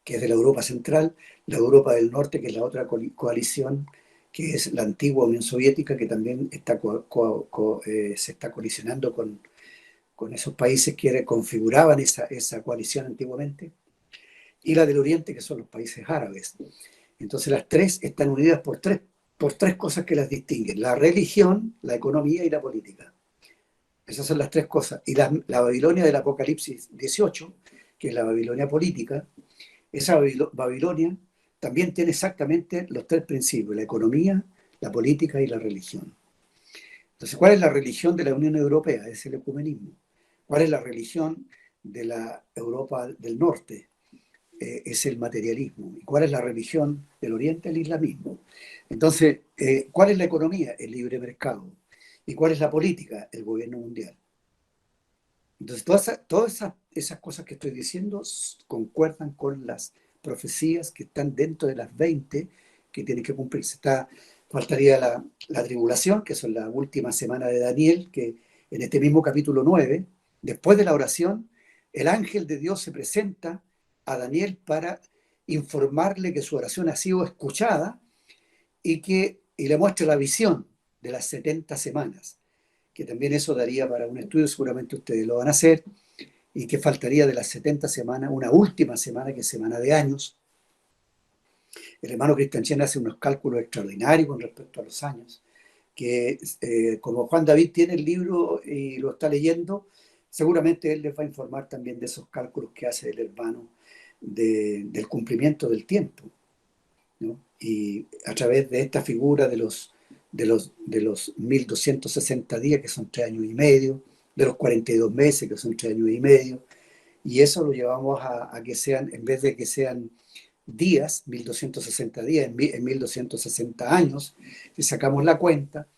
que es de la Europa Central, la Europa del Norte, que es la otra coalición, que es la antigua Unión Soviética, que también está se está colisionando con esos países que configuraban esa coalición antiguamente, y la del Oriente, que son los países árabes. Entonces las tres están unidas por tres cosas que las distinguen: la religión, la economía y la política. Esas son las tres cosas. Y la Babilonia del Apocalipsis 18, que es la Babilonia política, esa Babilonia también tiene exactamente los tres principios: la economía, la política y la religión. Entonces, ¿cuál es la religión de la Unión Europea? Es el ecumenismo. ¿Cuál es la religión de la Europa del Norte? Es el materialismo. ¿Y cuál es la religión del Oriente? El islamismo. Entonces, ¿cuál es la economía? El libre mercado. ¿Y cuál es la política? El gobierno mundial. Entonces, todas esas cosas que estoy diciendo concuerdan con las profecías que están dentro de las 20 que tienen que cumplirse. Faltaría la tribulación, que son la última semana de Daniel, que en este mismo capítulo 9, después de la oración, el ángel de Dios se presenta a Daniel para informarle que su oración ha sido escuchada y le muestra la visión de las 70 semanas, que también eso daría para un estudio, seguramente ustedes lo van a hacer, y que faltaría de las 70 semanas una última semana, que es semana de años. El hermano Cristian Chen hace unos cálculos extraordinarios con respecto a los años, que como Juan David tiene el libro y lo está leyendo, seguramente él les va a informar también de esos cálculos que hace el hermano del cumplimiento del tiempo, ¿no? Y a través de esta figura de los 1260 días, que son 3 años y medio, de los 42 meses, que son 3 años y medio, y eso lo llevamos a que sean, en vez de que sean días, 1260 días, en 1260 años, si sacamos la cuenta,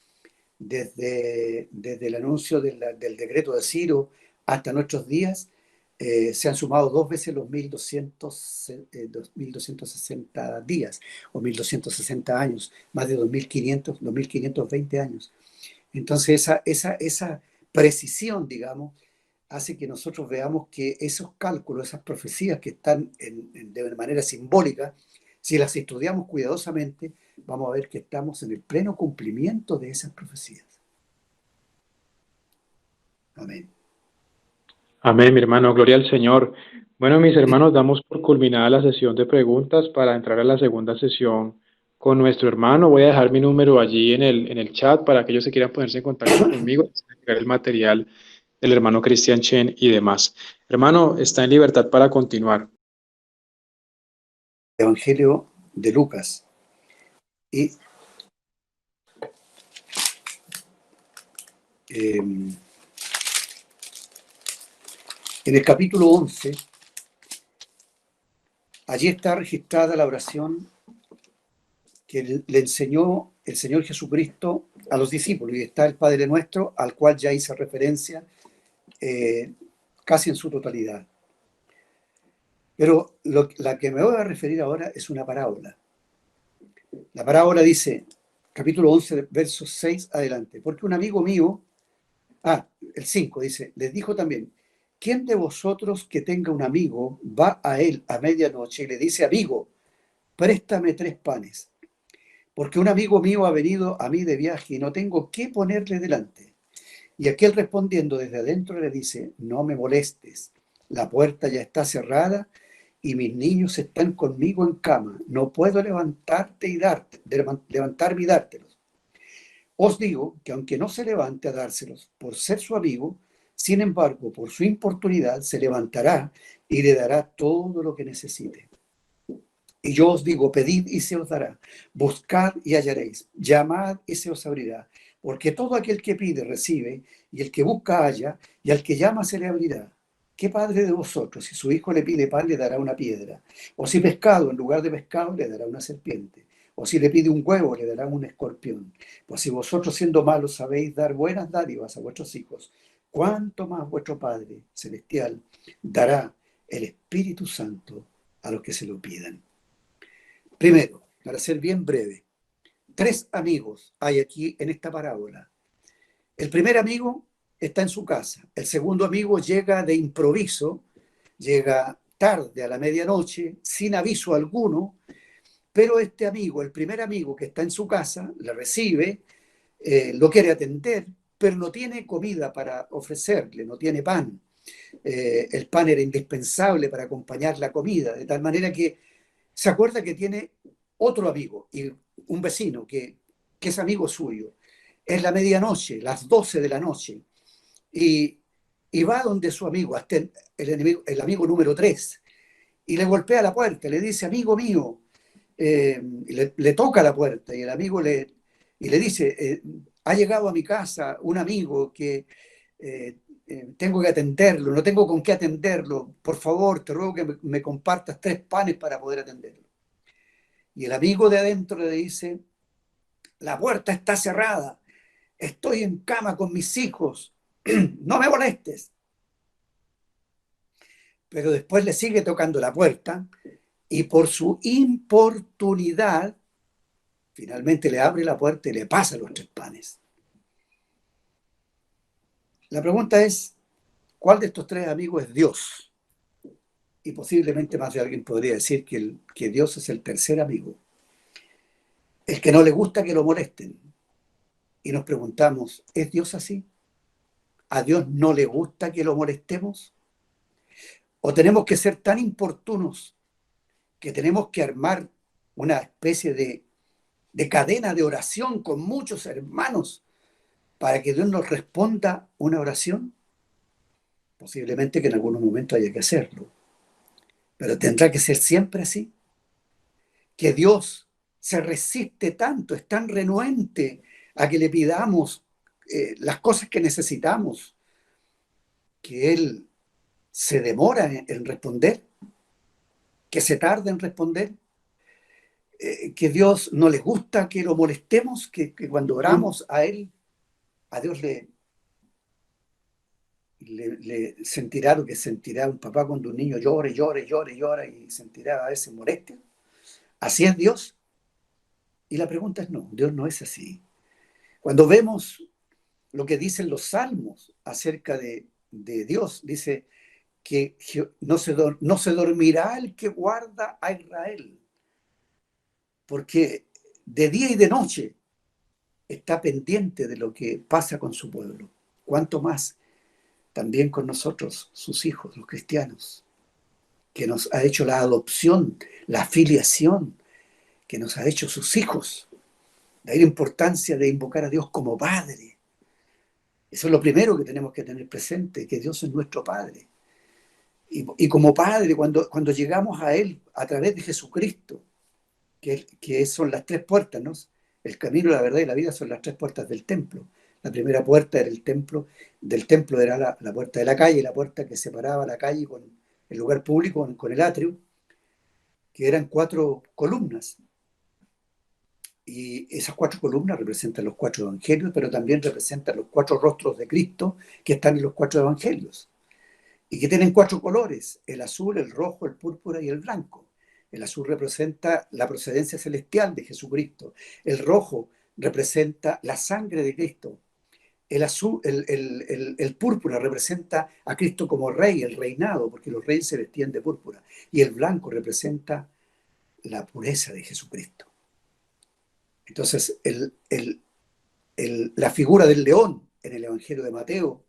desde el anuncio del decreto de Ciro hasta nuestros días, se han sumado dos veces los 1260 días o 1260 años, más de 2520 años. Entonces esa precisión, digamos, hace que nosotros veamos que esos cálculos, esas profecías que están de manera simbólica, si las estudiamos cuidadosamente, vamos a ver que estamos en el pleno cumplimiento de esas profecías. Amén. Amén, mi hermano, gloria al Señor. Bueno, mis hermanos, damos por culminada la sesión de preguntas para entrar a la segunda sesión con nuestro hermano. Voy a dejar mi número allí en el chat para aquellos que quieran ponerse en contacto conmigo, entregar el material del hermano Christian Chen y demás. Hermano, está en libertad para continuar. Evangelio de Lucas. Y en el capítulo 11, allí está registrada la oración que le enseñó el Señor Jesucristo a los discípulos, y está el Padre Nuestro, al cual ya hice referencia casi en su totalidad. Pero la que me voy a referir ahora es una parábola. La parábola dice, capítulo 11, versos 6 adelante: porque un amigo mío, el 5 dice, les dijo también, ¿quién de vosotros que tenga un amigo va a él a medianoche y le dice: amigo, préstame 3 panes, porque un amigo mío ha venido a mí de viaje y no tengo qué ponerle delante? Y aquel, respondiendo desde adentro, le dice: no me molestes, la puerta ya está cerrada y mis niños están conmigo en cama, no puedo levantarme y dártelos. Os digo que aunque no se levante a dárselos por ser su amigo, sin embargo, por su importunidad se levantará y le dará todo lo que necesite. Y yo os digo, pedid y se os dará, buscad y hallaréis, llamad y se os abrirá, porque todo aquel que pide recibe, y el que busca halla, y al que llama se le abrirá. ¿Qué padre de vosotros, si su hijo le pide pan, le dará una piedra? O si pescado, en lugar de pescado, le dará una serpiente? O si le pide un huevo, le dará un escorpión. Pues si vosotros siendo malos sabéis dar buenas dádivas a vuestros hijos, ¿cuánto más vuestro Padre Celestial dará el Espíritu Santo a los que se lo pidan? Primero, para ser bien breve, 3 amigos hay aquí en esta parábola. El primer amigo está en su casa. El segundo amigo llega de improviso, llega tarde a la medianoche, sin aviso alguno, pero este amigo, el primer amigo que está en su casa, le recibe, lo quiere atender, pero no tiene comida para ofrecerle, no tiene pan. El pan era indispensable para acompañar la comida, de tal manera que se acuerda que tiene otro amigo, y un vecino que es amigo suyo. Es la medianoche, las 12 de la noche, y va donde su amigo, hasta el amigo número 3, y le golpea la puerta, le dice, amigo mío, le toca la puerta, y el amigo le dice, ha llegado a mi casa un amigo que tengo que atenderlo, no tengo con qué atenderlo, por favor, te ruego que me compartas 3 panes para poder atenderlo. Y el amigo de adentro le dice, la puerta está cerrada, estoy en cama con mis hijos, no me molestes. Pero después le sigue tocando la puerta y por su importunidad finalmente le abre la puerta y le pasa los 3 panes. La pregunta es, ¿cuál de estos 3 amigos es Dios? Y posiblemente más de alguien podría decir que Dios es el tercer amigo, el que no le gusta que lo molesten. Y nos preguntamos, ¿es Dios así? ¿A Dios no le gusta que lo molestemos? ¿O tenemos que ser tan importunos que tenemos que armar una especie de cadena de oración con muchos hermanos para que Dios nos responda una oración? Posiblemente que en algunos momentos haya que hacerlo, pero tendrá que ser siempre así. Que Dios se resiste tanto, es tan renuente a que le pidamos las cosas que necesitamos, que Él se demora en responder, que se tarda en responder, que Dios no le gusta que lo molestemos, que cuando oramos a Él, a Dios le sentirá lo que sentirá un papá cuando un niño llora y sentirá a veces molestia. ¿Así es Dios? Y la pregunta es no, Dios no es así. Cuando vemos lo que dicen los salmos acerca de Dios, dice que no se dormirá el que guarda a Israel, porque de día y de noche está pendiente de lo que pasa con su pueblo. ¿Cuánto más también con nosotros, sus hijos, los cristianos, que nos ha hecho la adopción, la filiación, que nos ha hecho sus hijos? De ahí la importancia de invocar a Dios como Padre. Eso es lo primero que tenemos que tener presente, que Dios es nuestro Padre. Y como Padre, cuando llegamos a Él a través de Jesucristo, que son las 3 puertas, ¿no? El camino, la verdad y la vida son las 3 puertas del templo. La primera puerta era el templo, del templo era la puerta de la calle, la puerta que separaba la calle con el lugar público, con el atrio, que eran 4 columnas. Y esas 4 columnas representan los 4 evangelios, pero también representan los 4 rostros de Cristo que están en los 4 evangelios. Y que tienen 4 colores, el azul, el rojo, el púrpura y el blanco. El azul representa la procedencia celestial de Jesucristo. El rojo representa la sangre de Cristo. El púrpura representa a Cristo como rey, el reinado, porque los reyes se vestían de púrpura. Y el blanco representa la pureza de Jesucristo. Entonces, la figura del león en el Evangelio de Mateo,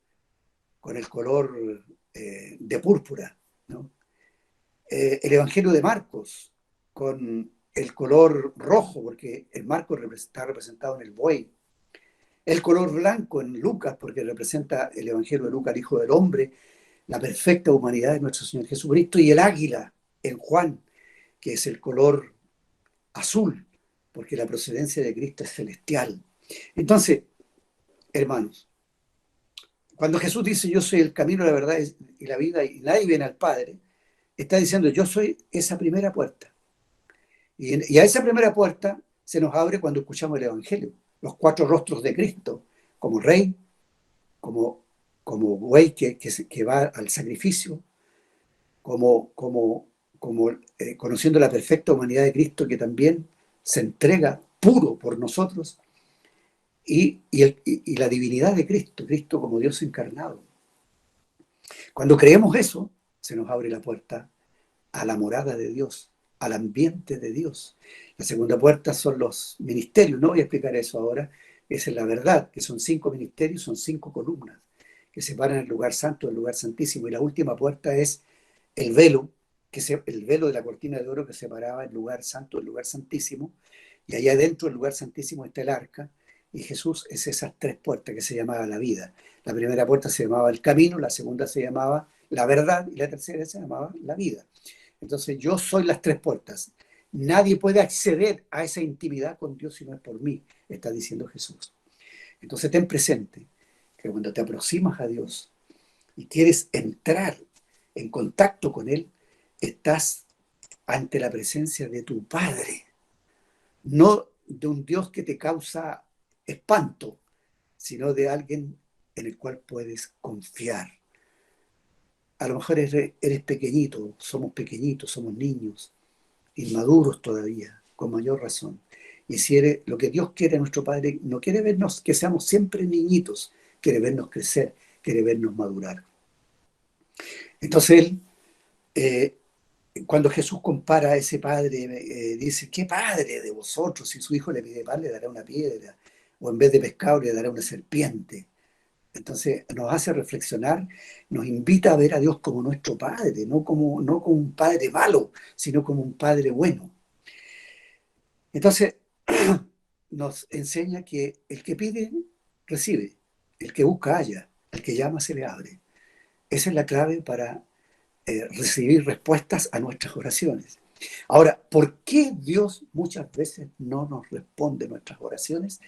con el color de púrpura, ¿no? El Evangelio de Marcos, con el color rojo, porque el Marcos está representado en el buey. El color blanco en Lucas, porque representa el Evangelio de Lucas, el Hijo del Hombre, la perfecta humanidad de nuestro Señor Jesucristo. Y el águila en Juan, que es el color azul, porque la procedencia de Cristo es celestial. Entonces, hermanos, cuando Jesús dice yo soy el camino, la verdad y la vida y nadie viene al Padre, está diciendo yo soy esa primera puerta. Y a esa primera puerta se nos abre cuando escuchamos el Evangelio, los 4 rostros de Cristo, como Rey, como buey que va al sacrificio, como, como, como conociendo la perfecta humanidad de Cristo que también se entrega puro por nosotros, y la divinidad de Cristo, Cristo como Dios encarnado. Cuando creemos eso, se nos abre la puerta a la morada de Dios, al ambiente de Dios. La segunda puerta son los ministerios, no voy a explicar eso ahora, esa es la verdad, que son 5 ministerios, son 5 columnas que separan el lugar santo del lugar santísimo, y la última puerta es el velo, el velo de la cortina de oro que separaba el lugar santo del lugar santísimo, y allá adentro del lugar santísimo está el arca, y Jesús es esas 3 puertas que se llamaba la vida. La primera puerta se llamaba el camino, la segunda se llamaba la verdad, y la tercera se llamaba la vida. Entonces yo soy las 3 puertas. Nadie puede acceder a esa intimidad con Dios si no es por mí, está diciendo Jesús. Entonces ten presente que cuando te aproximas a Dios y quieres entrar en contacto con Él, estás ante la presencia de tu Padre, no de un Dios que te causa espanto, sino de alguien en el cual puedes confiar. A lo mejor eres pequeñito, somos niños, inmaduros todavía, con mayor razón. Y si eres, lo que Dios quiere, nuestro Padre, no quiere vernos que seamos siempre niñitos, quiere vernos crecer, quiere vernos madurar. Entonces Él, eh, cuando Jesús compara a ese padre, dice, ¿qué padre de vosotros? Si su hijo le pide pan, le dará una piedra, o en vez de pescado, le dará una serpiente. Entonces nos hace reflexionar, nos invita a ver a Dios como nuestro Padre, no como un Padre malo, sino como un Padre bueno. Entonces nos enseña que el que pide, recibe, el que busca, halla, el que llama, se le abre. Esa es la clave para recibir respuestas a nuestras oraciones. Ahora, ¿por qué Dios muchas veces no nos responde nuestras oraciones?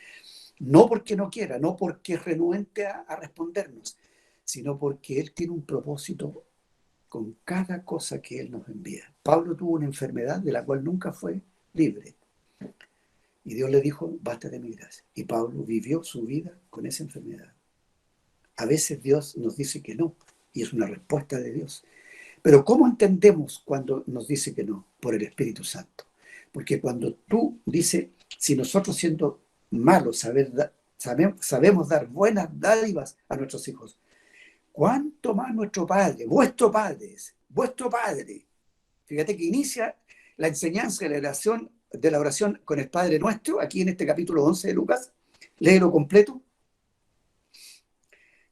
No porque no quiera, no porque es renuente a respondernos, sino porque Él tiene un propósito con cada cosa que Él nos envía. Pablo tuvo una enfermedad de la cual nunca fue libre. Y Dios le dijo, basta de mi gracia. Y Pablo vivió su vida con esa enfermedad. A veces Dios nos dice que no, y es una respuesta de Dios. Pero ¿cómo entendemos cuando nos dice que no? Por el Espíritu Santo. Porque cuando tú dices, si nosotros siendo malos sabemos dar buenas dádivas a nuestros hijos, ¿cuánto más nuestro Padre, vuestro Padre? Fíjate que inicia la enseñanza de la oración con el Padre Nuestro, aquí en este capítulo 11 de Lucas, léelo completo,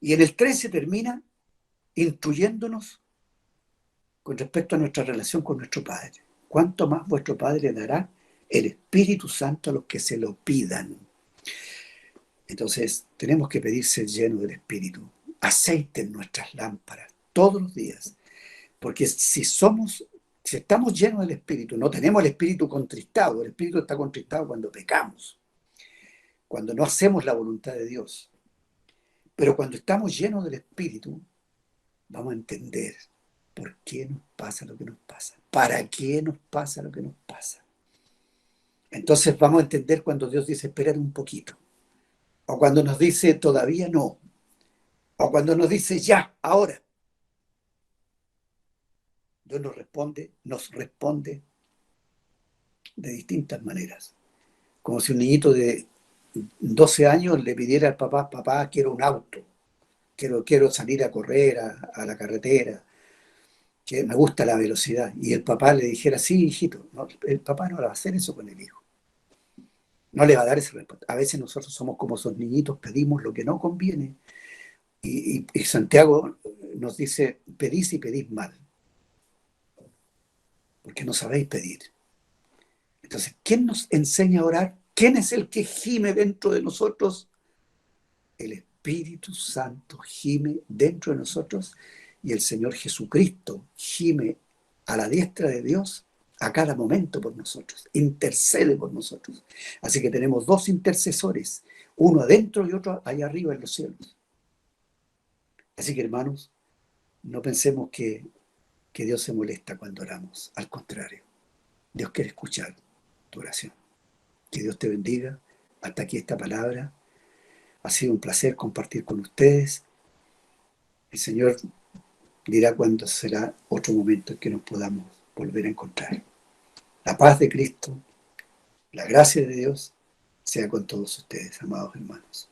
y en el 13 termina instruyéndonos con respecto a nuestra relación con nuestro Padre. ¿Cuánto más vuestro Padre dará el Espíritu Santo a los que se lo pidan? Entonces, tenemos que pedir ser llenos del Espíritu. Aceite en nuestras lámparas todos los días. Porque si estamos llenos del Espíritu, no tenemos el Espíritu contristado. El Espíritu está contristado cuando pecamos, cuando no hacemos la voluntad de Dios. Pero cuando estamos llenos del Espíritu, vamos a entender por qué nos pasa lo que nos pasa, para qué nos pasa lo que nos pasa. Entonces vamos a entender cuando Dios dice, espérate un poquito, o cuando nos dice, todavía no, o cuando nos dice, ya, ahora. Dios nos responde de distintas maneras. Como si un niñito de 12 años le pidiera al papá, papá, quiero un auto, quiero salir a correr a la carretera, que me gusta la velocidad. Y el papá le dijera, sí, hijito, no, el papá no va a hacer eso con el hijo. No le va a dar esa respuesta. A veces nosotros somos como esos niñitos, pedimos lo que no conviene. Y Santiago nos dice, pedís y pedís mal, porque no sabéis pedir. Entonces, ¿quién nos enseña a orar? ¿Quién es el que gime dentro de nosotros? El Espíritu Santo gime dentro de nosotros, y el Señor Jesucristo gime a la diestra de Dios a cada momento por nosotros, intercede por nosotros. Así que tenemos 2 intercesores, uno adentro y otro allá arriba en los cielos. Así que, hermanos, no pensemos que Dios se molesta cuando oramos. Al contrario, Dios quiere escuchar tu oración. Que Dios te bendiga. Hasta aquí esta palabra. Ha sido un placer compartir con ustedes. El Señor dirá cuándo será otro momento en que nos podamos volver a encontrar. La paz de Cristo, la gracia de Dios, sea con todos ustedes, amados hermanos.